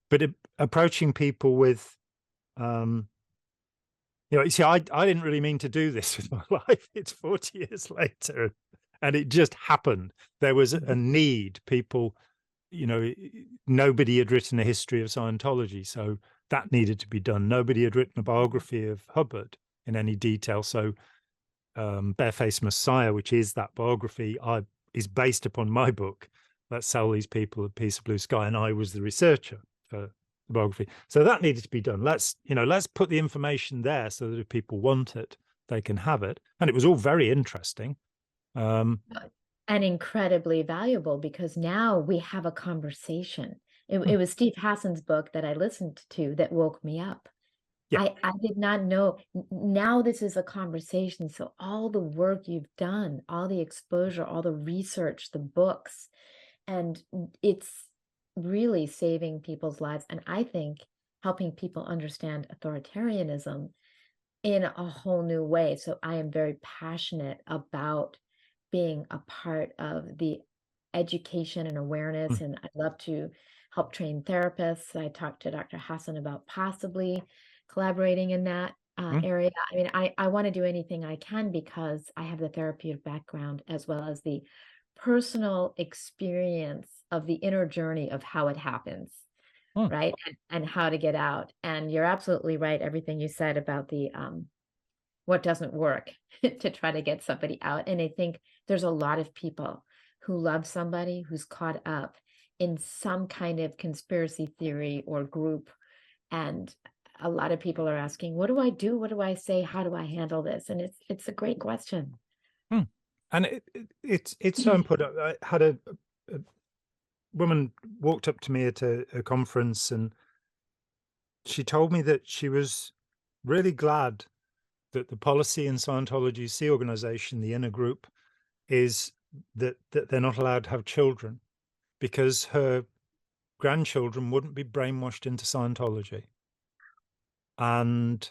But approaching people with, you see, I didn't really mean to do this with my life. It's 40 years later, and it just happened. There was a need. People nobody had written a history of Scientology, so that needed to be done. Nobody had written a biography of Hubbard in any detail, so Barefaced Messiah, which is that biography, is based upon my book, Let's Sell These People a Piece of Blue Sky, and I was the researcher for the biography. So that needed to be done. Let's put the information there so that if people want it, they can have it. And it was all very interesting. And incredibly valuable, because now we have a conversation. It was Steve Hassan's book that I listened to that woke me up. Yeah. I did not know. Now this is a conversation. So all the work you've done, all the exposure, all the research, the books, and it's really saving people's lives. And I think helping people understand authoritarianism in a whole new way. So I am very passionate about being a part of the education and awareness. And I'd love to help train therapists. I talked to Dr. Hassan about possibly collaborating in that area. I mean, I want to do anything I can, because I have the therapeutic background as well as the personal experience of the inner journey of how it happens, right? And how to get out. And you're absolutely right. Everything you said about the what doesn't work to try to get somebody out. And I think there's a lot of people who love somebody who's caught up in some kind of conspiracy theory or group. And a lot of people are asking, what do I do? What do I say? How do I handle this? And it's a great question. And it's so important. I had a woman walked up to me at a conference, and she told me that she was really glad that the policy in Scientology Sea organization, the inner group, is that they're not allowed to have children, because her grandchildren wouldn't be brainwashed into Scientology. And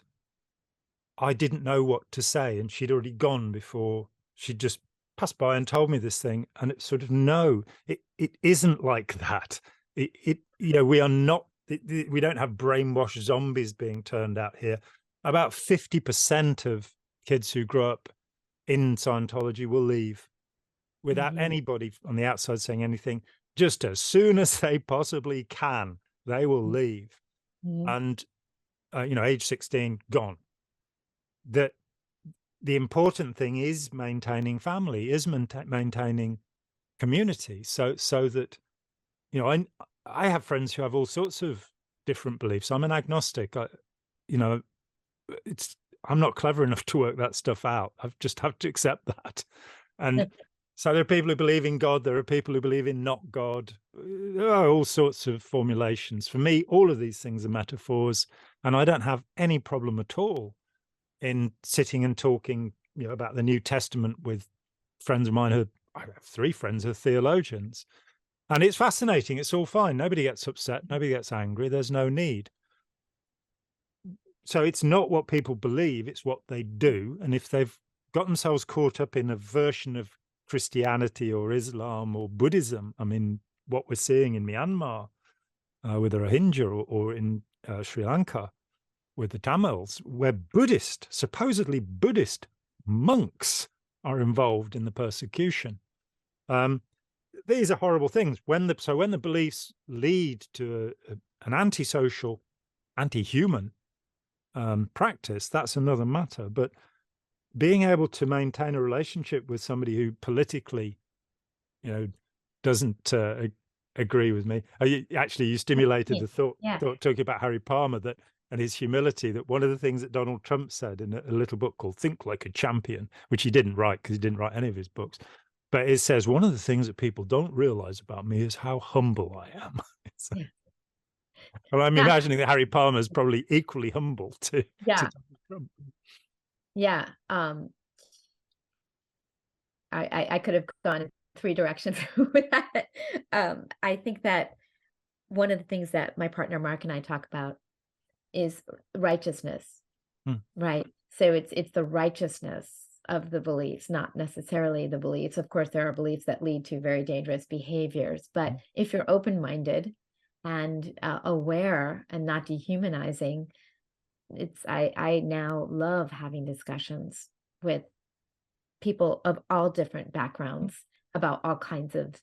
I didn't know what to say, and she'd already gone before. She just passed by and told me this thing, and it's sort of, no, it isn't like that. We are not, we don't have brainwashed zombies being turned out here. About 50% of kids who grow up in Scientology will leave without anybody on the outside saying anything. Just as soon as they possibly can, they will leave. And age 16, gone. That the important thing is maintaining family, is maintaining community, so that I have friends who have all sorts of different beliefs. I'm an agnostic. I'm not clever enough to work that stuff out. I just have to accept that. And so there are people who believe in God, there are people who believe in not God. There are all sorts of formulations. For me, all of these things are metaphors, and I don't have any problem at all in sitting and talking about the New Testament with friends of mine. I have 3 friends who are theologians, and it's fascinating. It's all fine. Nobody gets upset. Nobody gets angry. There's no need. So it's not what people believe, it's what they do. And if they've got themselves caught up in a version of Christianity or Islam or Buddhism, I mean, what we're seeing in Myanmar with the Rohingya, or in Sri Lanka with the Tamils, where supposedly Buddhist monks are involved in the persecution. These are horrible things. When the beliefs lead to an antisocial, anti-human practice, that's another matter. But being able to maintain a relationship with somebody who politically, doesn't agree with me. You stimulated the thought talking about Harry Palmer, and his humility, that one of the things that Donald Trump said in a little book called Think Like a Champion, which he didn't write because he didn't write any of his books, but it says, one of the things that people don't realize about me is how humble I am. Well, I'm imagining that Harry Palmer is probably equally humble to Donald Trump. Yeah. I could have gone in 3 directions with that. I think that one of the things that my partner Mark and I talk about is righteousness, right? So it's the righteousness of the beliefs, not necessarily the beliefs. Of course, there are beliefs that lead to very dangerous behaviors, but if you're open-minded and aware and not dehumanizing, I now love having discussions with people of all different backgrounds about all kinds of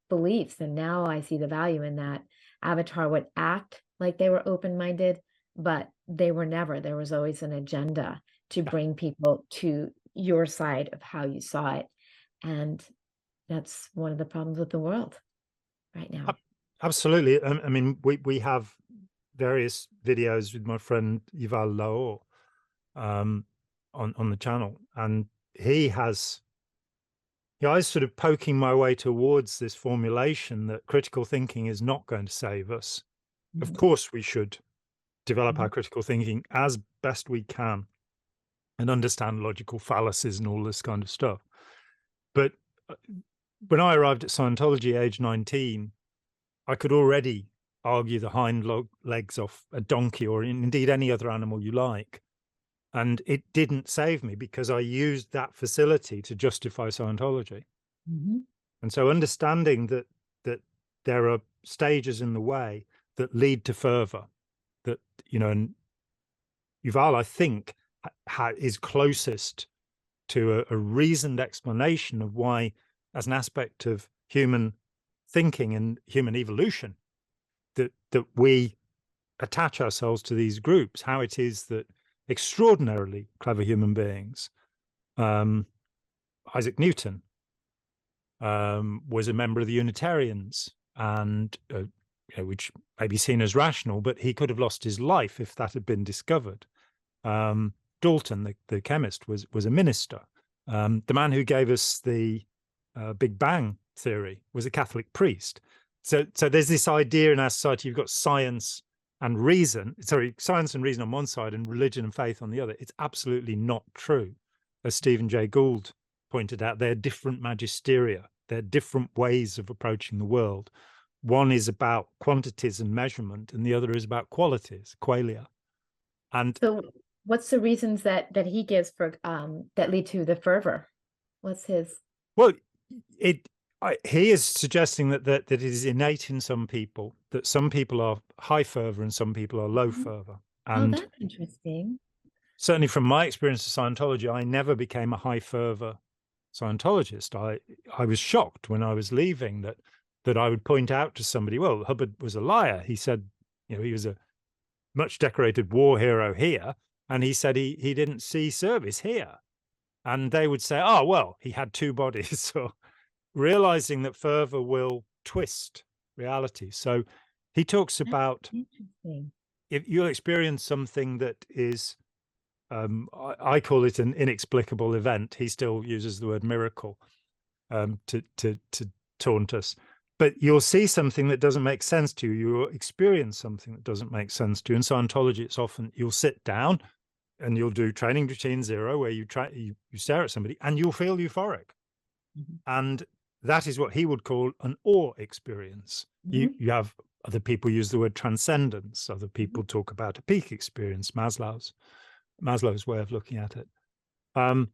beliefs. And now I see the value in that. Avatar would act like they were open-minded, but they were never. There was always an agenda to bring people to your side of how you saw it. And that's one of the problems with the world right now. Absolutely. I mean, we have various videos with my friend Yuval Laor on the channel, and he has, I was sort of poking my way towards this formulation that critical thinking is not going to save us. Of course, we should develop our critical thinking as best we can and understand logical fallacies and all this kind of stuff. But when I arrived at Scientology, age 19, I could already argue the hind legs off a donkey or indeed any other animal you like. And it didn't save me because I used that facility to justify Scientology. And so understanding that there are stages in the way that lead to fervor, that, and Yuval, I think, is closest to a reasoned explanation of why, as an aspect of human thinking and human evolution, that we attach ourselves to these groups, how it is that extraordinarily clever human beings, Isaac Newton was a member of the Unitarians, and which may be seen as rational, but he could have lost his life if that had been discovered. Dalton, the chemist, was a minister. The man who gave us the Big Bang theory was a Catholic priest. So there's this idea in our society, you've got science and reason on one side and religion and faith on the other. It's absolutely not true. As Stephen Jay Gould pointed out, they're different magisteria. They're different ways of approaching the world. One is about quantities and measurement, and the other is about qualities, qualia. And so what's the reasons that he gives for that lead to the fervor? What's his? Well, he is suggesting that it is innate in some people, that some people are high fervor and some people are low fervor. And that's interesting. Certainly from my experience of Scientology, I never became a high fervor Scientologist. I was shocked when I was leaving that I would point out to somebody, well, Hubbard was a liar. He said, he was a much decorated war hero here, and he said he didn't see service here. And they would say, oh, well, he had two bodies. So realizing that fervor will twist reality. So he talks about if you'll experience something that is, I call it an inexplicable event. He still uses the word miracle to taunt us. But you'll see something that doesn't make sense to you. You'll experience something that doesn't make sense to you. In Scientology, it's often you'll sit down and you'll do training routine 0, where you stare at somebody and you'll feel euphoric. And that is what he would call an awe experience. You have other people use the word transcendence. Other people talk about a peak experience, Maslow's way of looking at it. And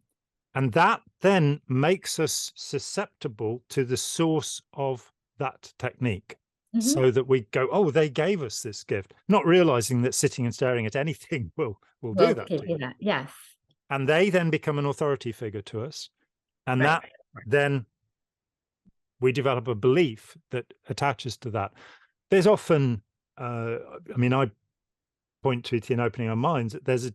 that then makes us susceptible to the source of that technique. So that we go, oh, they gave us this gift, not realizing that sitting and staring at anything will do that to you. Yes. And they then become an authority figure to us. And then we develop a belief that attaches to that. There's often, I point to it in Opening Our Minds, that there's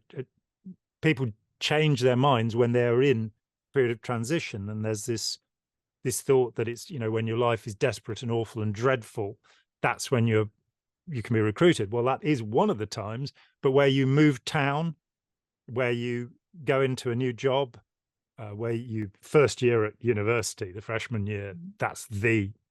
people change their minds when they're in a period of transition. And there's this thought that it's, when your life is desperate and awful and dreadful, that's when you can be recruited. Well, that is one of the times, but where you move town, where you go into a new job, where you first year at university, the freshman year, that's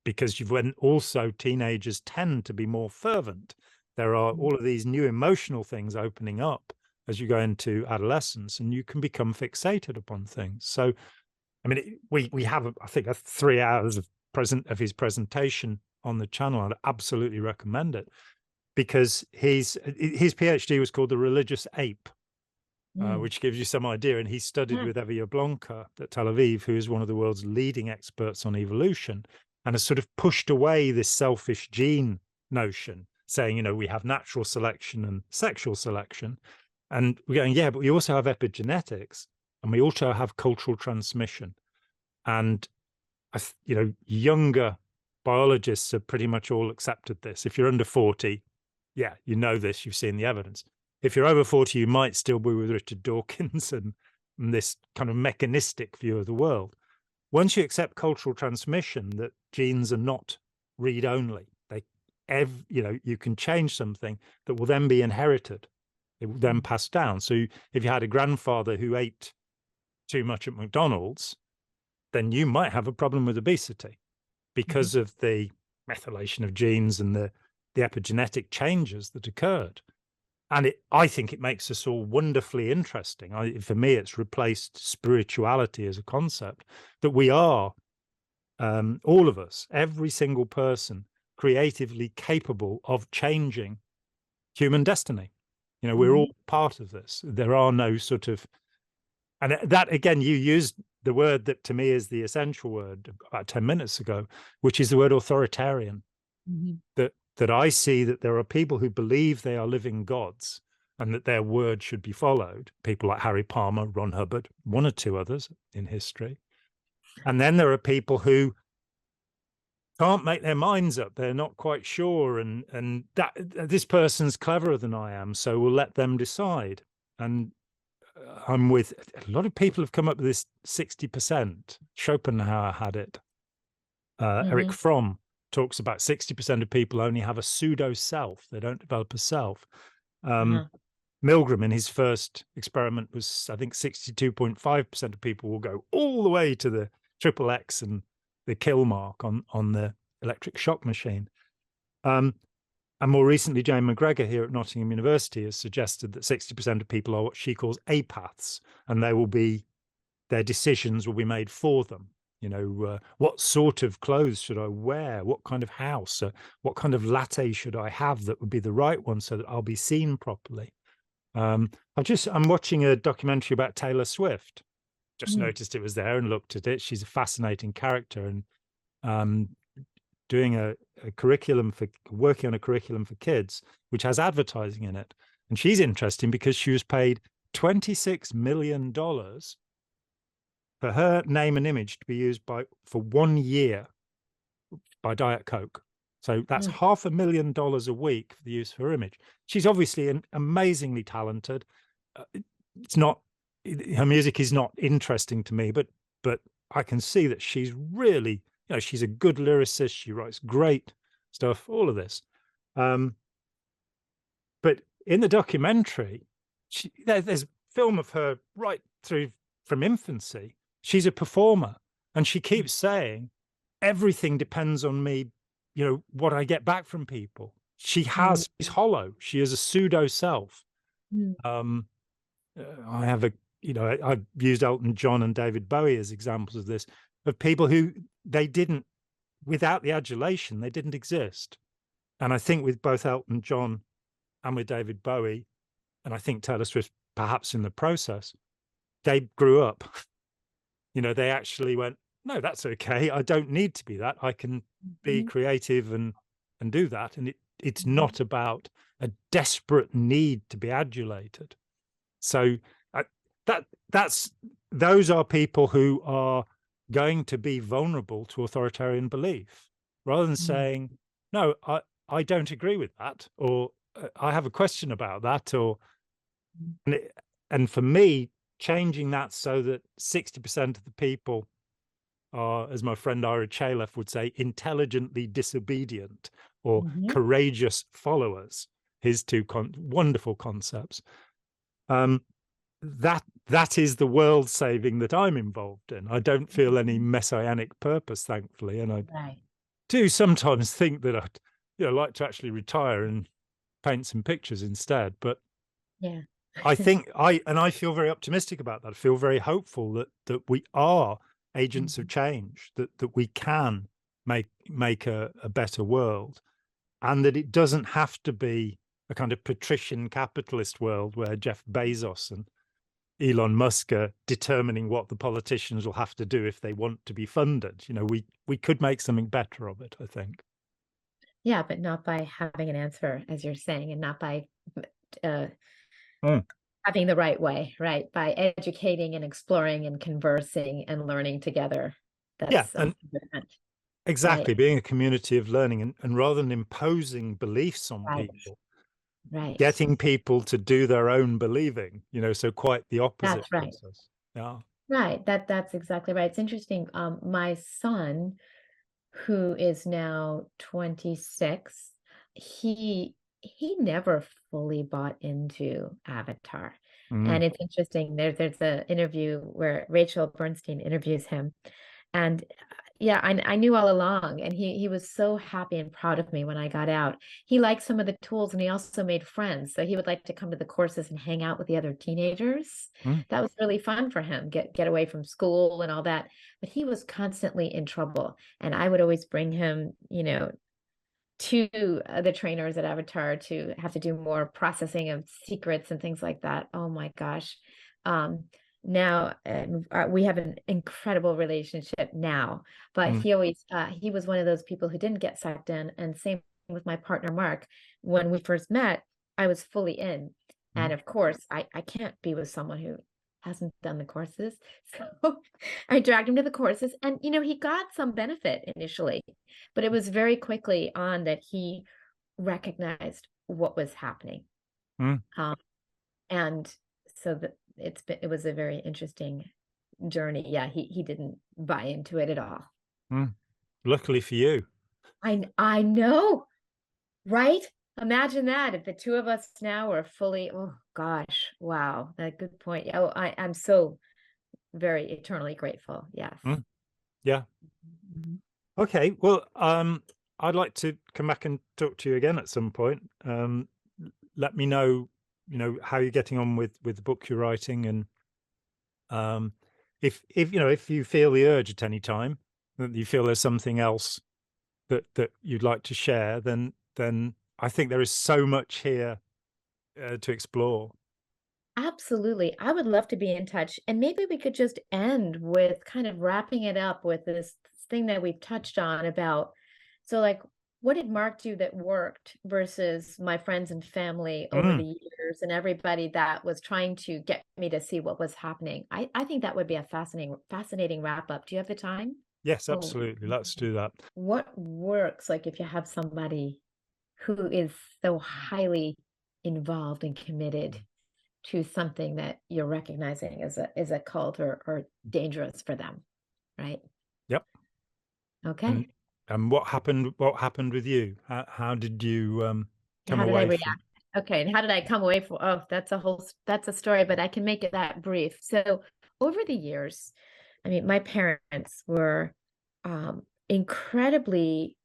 because when also teenagers tend to be more fervent. There are all of these new emotional things opening up as you go into adolescence, and you can become fixated upon things. So, we have, I think, 3 hours of his presentation on the channel. I'd absolutely recommend it, because his PhD was called The Religious Ape, which gives you some idea. And he studied with Evie Oblonka at Tel Aviv, who is one of the world's leading experts on evolution, and has sort of pushed away this selfish gene notion, saying, we have natural selection and sexual selection. And we're going, yeah, but we also have epigenetics, and we also have cultural transmission. And, younger biologists have pretty much all accepted this. If you're under 40, yeah, you know this, you've seen the evidence. If you're over 40, you might still be with Richard Dawkins and this kind of mechanistic view of the world. Once you accept cultural transmission, that genes are not read-only, you can change something that will then be inherited. It will then pass down. So if you had a grandfather who ate too much at McDonald's, then you might have a problem with obesity because of the methylation of genes and the epigenetic changes that occurred. And I think it makes us all wonderfully interesting. For me, it's replaced spirituality as a concept, that we are, all of us, every single person, creatively capable of changing human destiny. We're all part of this. There are no sort of, and that, again, you used the word that to me is the essential word about 10 minutes ago, which is the word authoritarian. That I see that there are people who believe they are living gods and that their word should be followed. People like Harry Palmer, Ron Hubbard, one or two others in history. And then there are people who can't make their minds up. They're not quite sure. And that this person's cleverer than I am, so we'll let them decide. And I'm with a lot of people have come up with this 60%. Schopenhauer had it. Eric Fromm talks about 60% of people only have a pseudo self. They don't develop a self. Milgram, in his first experiment, was, I think, 62.5% of people will go all the way to the triple X and the kill mark on the electric shock machine. And more recently, Jane McGregor here at Nottingham University has suggested that 60% of people are what she calls apaths, and their decisions will be made for them. What sort of clothes should I wear? What kind of house? What kind of latte should I have that would be the right one so that I'll be seen properly? I'm watching a documentary about Taylor Swift. Just noticed it was there and looked at it. She's a fascinating character, and doing working on a curriculum for kids, which has advertising in it. And she's interesting because she was paid $26 million for her name and image to be used for 1 year by Diet Coke. So that's $500,000 a week for the use of her image. She's obviously amazingly talented. Her music is not interesting to me, but I can see that she's really, she's a good lyricist. She writes great stuff, all of this. But in the documentary, there's a film of her right through from infancy. She's a performer, and she keeps saying, everything depends on me, what I get back from people. She's hollow. She is a pseudo self. I've used Elton John and David Bowie as examples of this, of people who without the adulation, they didn't exist. And I think with both Elton John and with David Bowie, and I think Taylor Swift perhaps in the process, they grew up. They actually went, no, that's okay. I don't need to be that. I can be creative and do that. And it's not about a desperate need to be adulated. So those are people who are going to be vulnerable to authoritarian belief, rather than saying, no, I don't agree with that, or I have a question about that, and for me, changing that so that 60% of the people are, as my friend Ira Chalef would say, intelligently disobedient or courageous followers, his two wonderful concepts. That is the world saving that I'm involved in. I don't feel any messianic purpose, thankfully, and I do sometimes think that I'd like to actually retire and paint some pictures instead. But I think I feel very optimistic about that. I feel very hopeful that we are agents of change, that we can make a better world, and that it doesn't have to be a kind of patrician capitalist world where Jeff Bezos and Elon Musk are determining what the politicians will have to do if they want to be funded. We could make something better of it, I think. Yeah, but not by having an answer, as you're saying, and not by having the right way, right? By educating and exploring and conversing and learning together. That's different. Exactly, right, being a community of learning, and rather than imposing beliefs on right, people, right. getting people to do their own believing, so quite the opposite That's right. process. Yeah. Right. That's exactly right. It's interesting. My son, who is now 26, he never fully bought into Avatar. Mm, And it's interesting. There's an interview where Rachel Bernstein interviews him, and yeah, I knew all along, and he was so happy and proud of me when I got out. He liked some of the tools, and he also made friends. So he would like to come to the courses and hang out with the other teenagers. mm, That was really fun for him, get away from school and all that. But he was constantly in trouble, and I would always bring him, to the trainers at Avatar to have to do more processing of secrets and things like that. Oh my gosh. Um, Now we have an incredible relationship now, but mm, he was one of those people who didn't get sucked in. And same with my partner Mark. When we first met, I was fully in, and mm, of course I can't be with someone who hasn't done the courses. So I dragged him to the courses, and he got some benefit initially, but it was very quickly on that he recognized what was happening. mm, Um, and so it was a very interesting journey. Yeah, he didn't buy into it at all. mm. Luckily for you. I know, right? Imagine that if the two of us now are fully, oh gosh, wow, a good point. Oh, I'm so very eternally grateful. Yes. Mm, yeah. Mhm. Okay. Well, I'd like to come back and talk to you again at some point. Let me know, how you're getting on with the book you're writing, and um, if you feel the urge at any time that you feel there's something else that you'd like to share, then I think there is so much here to explore. Absolutely. I would love to be in touch. And maybe we could just end with kind of wrapping it up with this thing that we've touched on about. So, like, what did Mark do that worked versus my friends and family over Mm, the years and everybody that was trying to get me to see what was happening? I think that would be a fascinating wrap up. Do you have the time? yes, Oh, absolutely. Let's do that. what works like if you have somebody who is so highly involved and committed to something that you're recognizing as a cult or dangerous for them, right? Yep. And Okay. what happened with you? How did you come How did I away react? from? Okay, and how did I come away from? Oh, that's a story, but I can make it that brief. So over the years, I mean, my parents were incredibly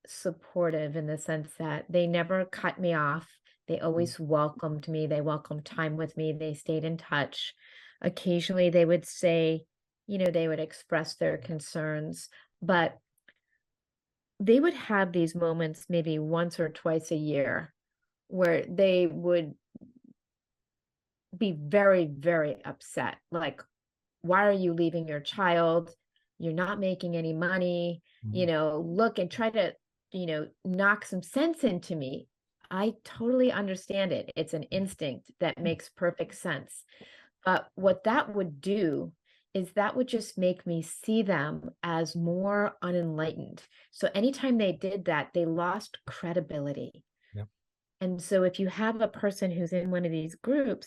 supportive in the sense that they never cut me off. They Mm, always welcomed me. They welcomed time with me. They stayed in touch. Occasionally, they would say, they would express their concerns, but they would have these moments maybe once or twice a year where they would be very, very upset. Like, why are you leaving your child? You're not making any money. mm, Look and try to, knock some sense into me. I totally understand it. It's an instinct that makes perfect sense. But what that would do is that would just make me see them as more unenlightened. So anytime they did that, they lost credibility. yep. And so if you have a person who's in one of these groups,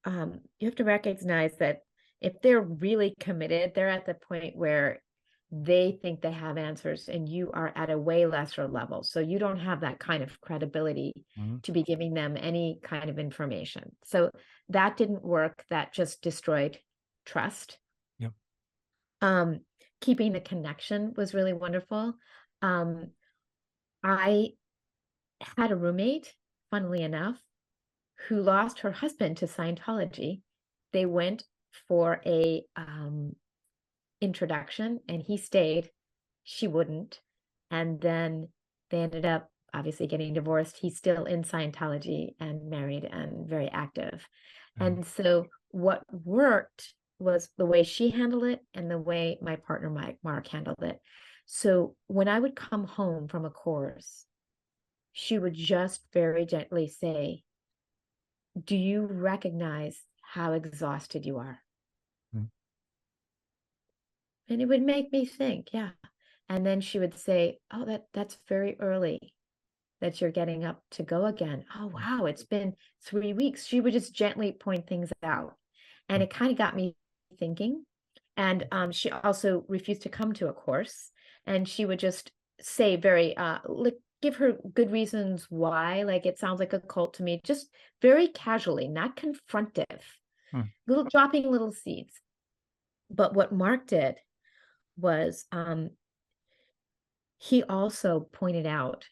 you have to recognize that if they're really committed, they're at the point where they think they have answers and you are at a way lesser level. So you don't have that kind of credibility Mm, to be giving them any kind of information. So that didn't work. That just destroyed trust. yep. Um, Keeping the connection was really wonderful. Um, I had a roommate, funnily enough, who lost her husband to Scientology. They went for a introduction and he stayed. She wouldn't. And then they ended up obviously getting divorced. He's still in Scientology and married and very active. Um, And so what worked was the way she handled it and the way my partner Mark handled it. So when I would come home from a course, she would just very gently say, "Do you recognize how exhausted you are?" mm, And it would make me think, yeah. And then she would say, oh, that's very early that you're getting up to go again. Oh, wow, it's been 3 weeks. She would just gently point things out. And it kind of got me thinking. And she also refused to come to a course. And she would just say very, like, give her good reasons why. Like, it sounds like a cult to me, just very casually, not confrontive, little dropping little seeds. But what Mark did was he also pointed out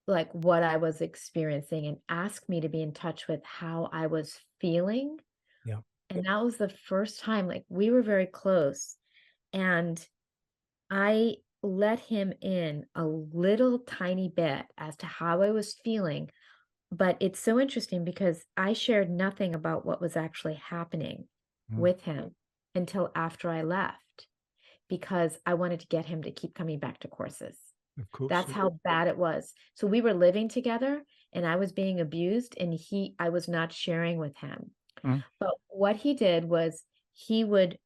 like what I was experiencing and asked me to be in touch with how I was feeling. Yeah. And that was the first time, like, we were very close. And I let him in a little tiny bit as to how I was feeling. But it's so interesting because I shared nothing about what was actually happening with him until after I left, because I wanted to get him to keep coming back to courses. Of course. That's how bad it was. So we were living together and I was being abused, and I was not sharing with him. But what he did was he would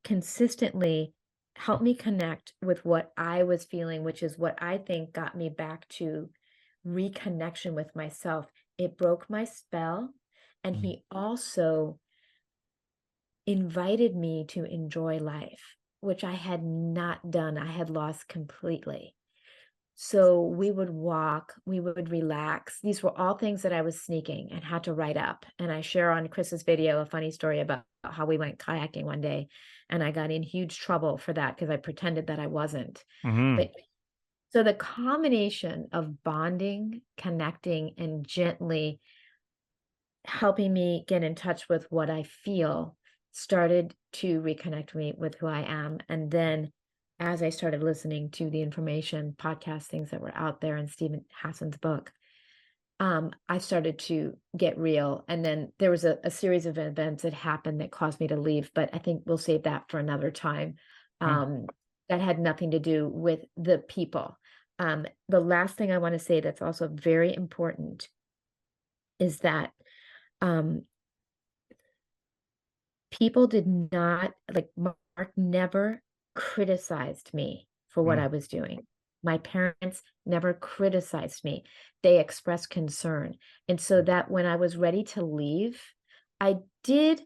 consistently help me connect with what I was feeling, which is what I think got me back to reconnection with myself. It broke my spell. And he also invited me to enjoy life, which I had not done. I had lost completely. So we would walk, we would relax. These were all things that I was sneaking and had to write up. And I share on Chris's video a funny story about how we went kayaking one day, and I got in huge trouble for that because I pretended that I wasn't. But so the combination of bonding, connecting, and gently helping me get in touch with what I feel started to reconnect me with who I am. And then as I started listening to the information, podcast things that were out there in Stephen Hassan's book, I started to get real. And then there was a series of events that happened that caused me to leave, but I think we'll save that for another time. That had nothing to do with the people. The last thing I want to say that's also very important is that people did not, like, Mark never criticized me for what I was doing. My parents never criticized me. They expressed concern. And so that when I was ready to leave, I did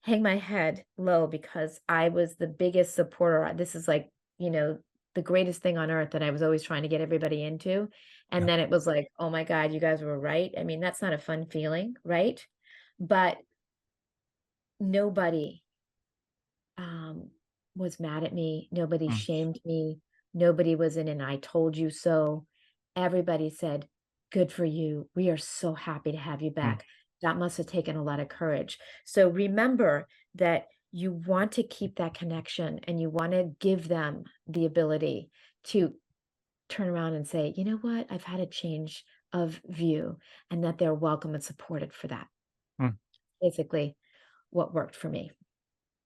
hang my head low because I was the biggest supporter. This is like, the greatest thing on earth that I was always trying to get everybody into. And then it was like, oh my God, you guys were right. I mean, that's not a fun feeling, right? But nobody was mad at me. Nobody shamed me. Nobody was in an I told you so. Everybody said, good for you. We are so happy to have you back. That must have taken a lot of courage. So remember that you want to keep that connection and you want to give them the ability to turn around and say, you know what, I've had a change of view, and that they're welcome and supported for that. Basically what worked for me.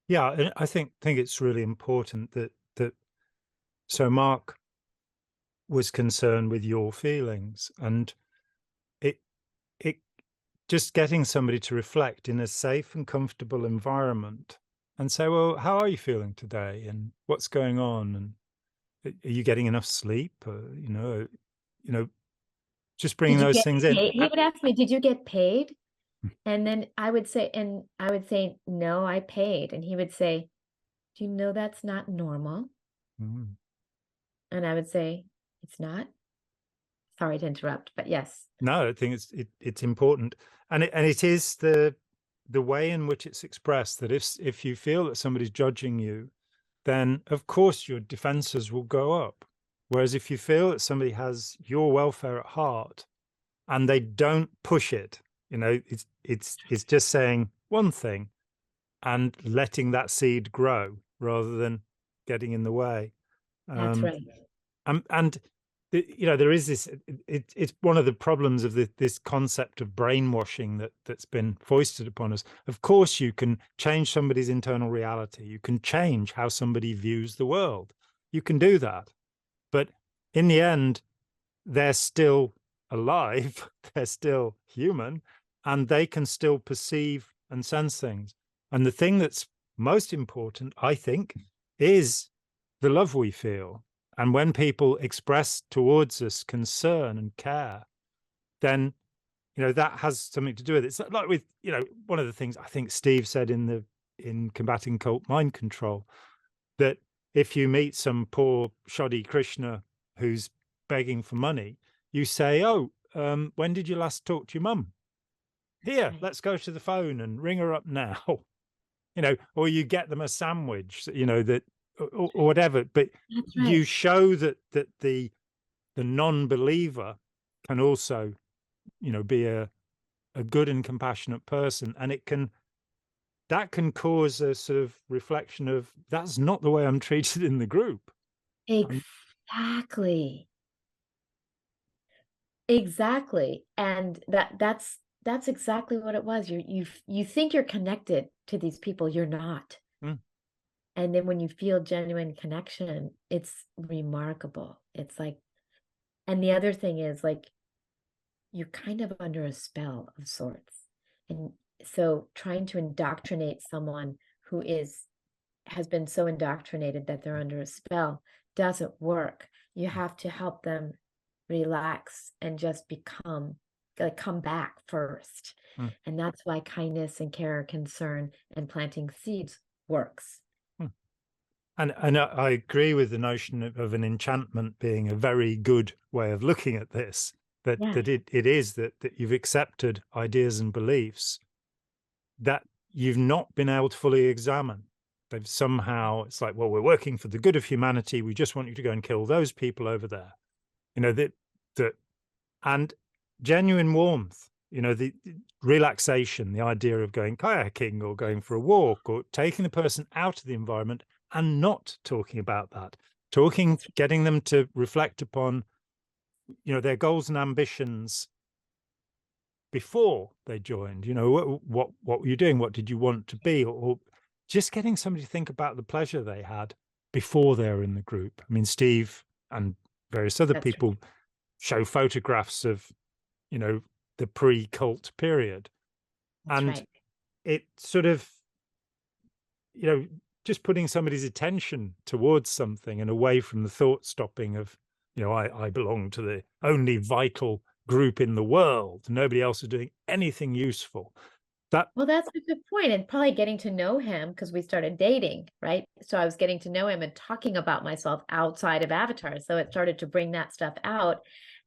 Yeah, and I think it's really important that so Mark was concerned with your feelings, and it just getting somebody to reflect in a safe and comfortable environment and say, well, how are you feeling today, and what's going on, and are you getting enough sleep? Just bringing those things in. He would ask me, did you get paid? And then I would say, no, I paid. And he would say, do you know that's not normal? And I would say, it's not. Sorry to interrupt, but yes. No, I think it's important, and it is the way in which it's expressed, that if you feel that somebody's judging you, then of course your defenses will go up. Whereas if you feel that somebody has your welfare at heart and they don't push it, it's just saying one thing and letting that seed grow rather than getting in the way. That's right. And there is this. It's one of the problems of this concept of brainwashing that's been foisted upon us. Of course, you can change somebody's internal reality. You can change how somebody views the world. You can do that, but in the end, they're still alive. They're still human, and they can still perceive and sense things. And the thing that's most important, I think, is the love we feel. And when people express towards us concern and care, then, that has something to do with it. It's like with, one of the things I think Steve said in Combating Cult Mind Control, that if you meet some poor shoddy Krishna who's begging for money, you say, "Oh, when did you last talk to your mum? Here, right. let's go to the phone and ring her up now." Or you get them a sandwich, that or whatever. But That's right. you show that the non-believer can also, be a good and compassionate person, and that can cause a sort of reflection of, that's not the way I'm treated in the group. Exactly. Exactly. And that's exactly what it was. You think you're connected to these people, you're not. Mm, And then when you feel genuine connection, it's remarkable. It's like, and the other thing is like, you're kind of under a spell of sorts. And so trying to indoctrinate someone who has been so indoctrinated that they're under a spell doesn't work. You have to help them relax and just come back first. mm, And that's why kindness and care, concern, and planting seeds works. mm. And I agree with the notion of an enchantment being a very good way of looking at this, that Yes. it is that you've accepted ideas and beliefs that you've not been able to fully examine. They've somehow, it's like, well, we're working for the good of humanity. We just want you to go and kill those people over there. That and genuine warmth, the relaxation, the idea of going kayaking or going for a walk or taking the person out of the environment and not talking about that, getting them to reflect upon, their goals and ambitions before they joined. What were you doing? What did you want to be? Or just getting somebody to think about the pleasure they had before they were in the group. I mean, Steve and various other That's people show photographs of, the pre-cult period. And right. it sort of, just putting somebody's attention towards something and away from the thought stopping of, I belong to the only vital group in the world. Nobody else is doing anything useful. Well, that's a good point. And probably getting to know him because we started dating, right? So I was getting to know him and talking about myself outside of Avatar. So it started to bring that stuff out.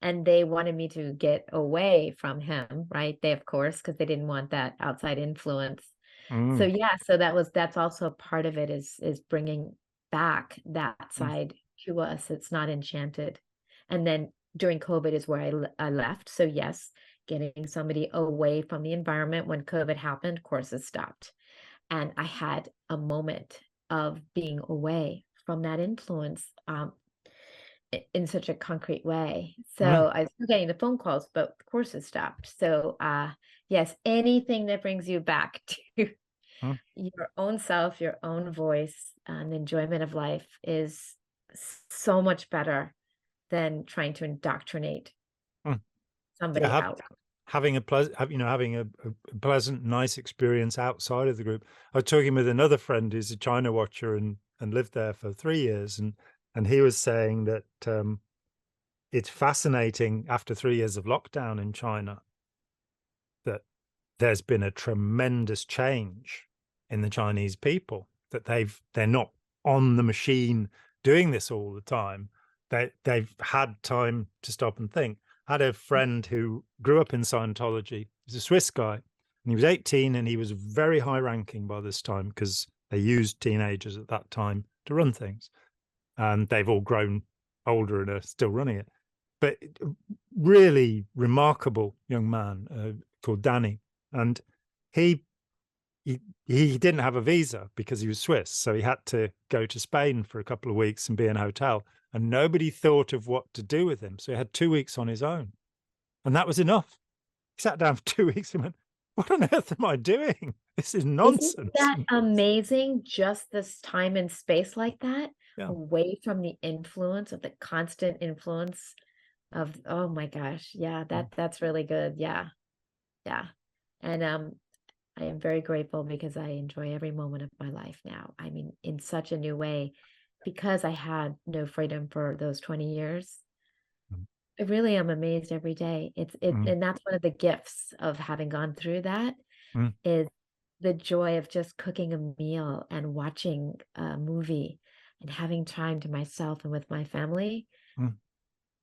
And they wanted me to get away from him, right? They, of course, because they didn't want that outside influence. So Mm, yeah, so that's also part of it is bringing back that mm, side to us. It's not enchanted. And then during COVID is where I left. So yes, getting somebody away from the environment when COVID happened, courses stopped. And I had a moment of being away from that influence in such a concrete way. mm, So I was still getting the phone calls, but courses stopped. So yes, anything that brings you back to mm, your own self, your own voice, and enjoyment of life is so much better than trying to indoctrinate mm. somebody Yeah, out. having a pleasant, nice experience outside of the group. I was talking with another friend who's a China watcher and lived there for 3 years, and he was saying that it's fascinating after 3 years of lockdown in China that there's been a tremendous change in the Chinese people, that they're not on the machine doing this all the time. They've had time to stop and think. I had a friend who grew up in Scientology. He's a Swiss guy, and he was 18, and he was very high ranking by this time because they used teenagers at that time to run things, and they've all grown older and are still running it. But really remarkable young man called Danny, and he he didn't have a visa because he was Swiss, so he had to go to Spain for a couple of weeks and be in a hotel, and nobody thought of what to do with him. So he had 2 weeks on his own, and that was enough. He sat down for 2 weeks and went, "What on earth am I doing? This is Isn't nonsense." that amazing? Just this time and space like that, Yeah. away from the influence of the constant influence of, oh my gosh, yeah, Mm, that's really good. Yeah, yeah. And I am very grateful because I enjoy every moment of my life now. I mean, in such a new way. because I had no freedom for those 20 years, Mm, I really am amazed every day. mm, And that's one of the gifts of having gone through that, mm, is the joy of just cooking a meal and watching a movie and having time to myself and with my family. mm.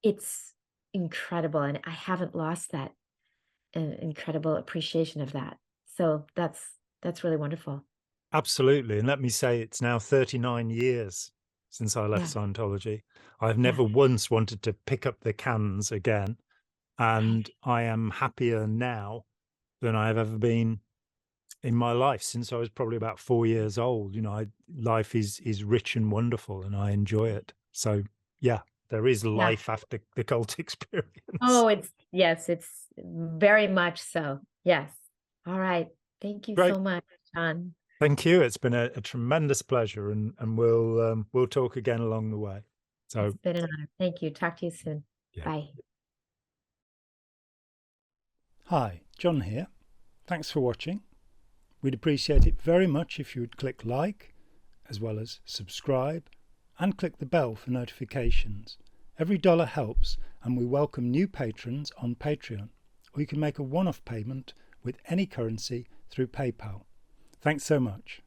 It's incredible, and I haven't lost that incredible appreciation of that. So that's really wonderful. Absolutely. And let me say, it's now 39 years since I left Yeah, Scientology. I've yeah, never once wanted to pick up the cans again. right. And I am happier now than I have ever been in my life since I was probably about 4 years old. Life is rich and wonderful, and I enjoy it. So yeah, there is Yeah. life after the cult experience. Oh, it's very much so. Yes. All right. Thank you Great. so much, John. Thank you. It's been a tremendous pleasure, and we'll talk again along the way. It's So been an honor. Thank you. Talk to you soon. yeah. Bye. Hi, John here. Thanks for watching. We'd appreciate it very much if you would click like, as well as subscribe, and click the bell for notifications. Every dollar helps, and we welcome new patrons on Patreon, or you can make a one-off payment with any currency through PayPal. Thanks so much.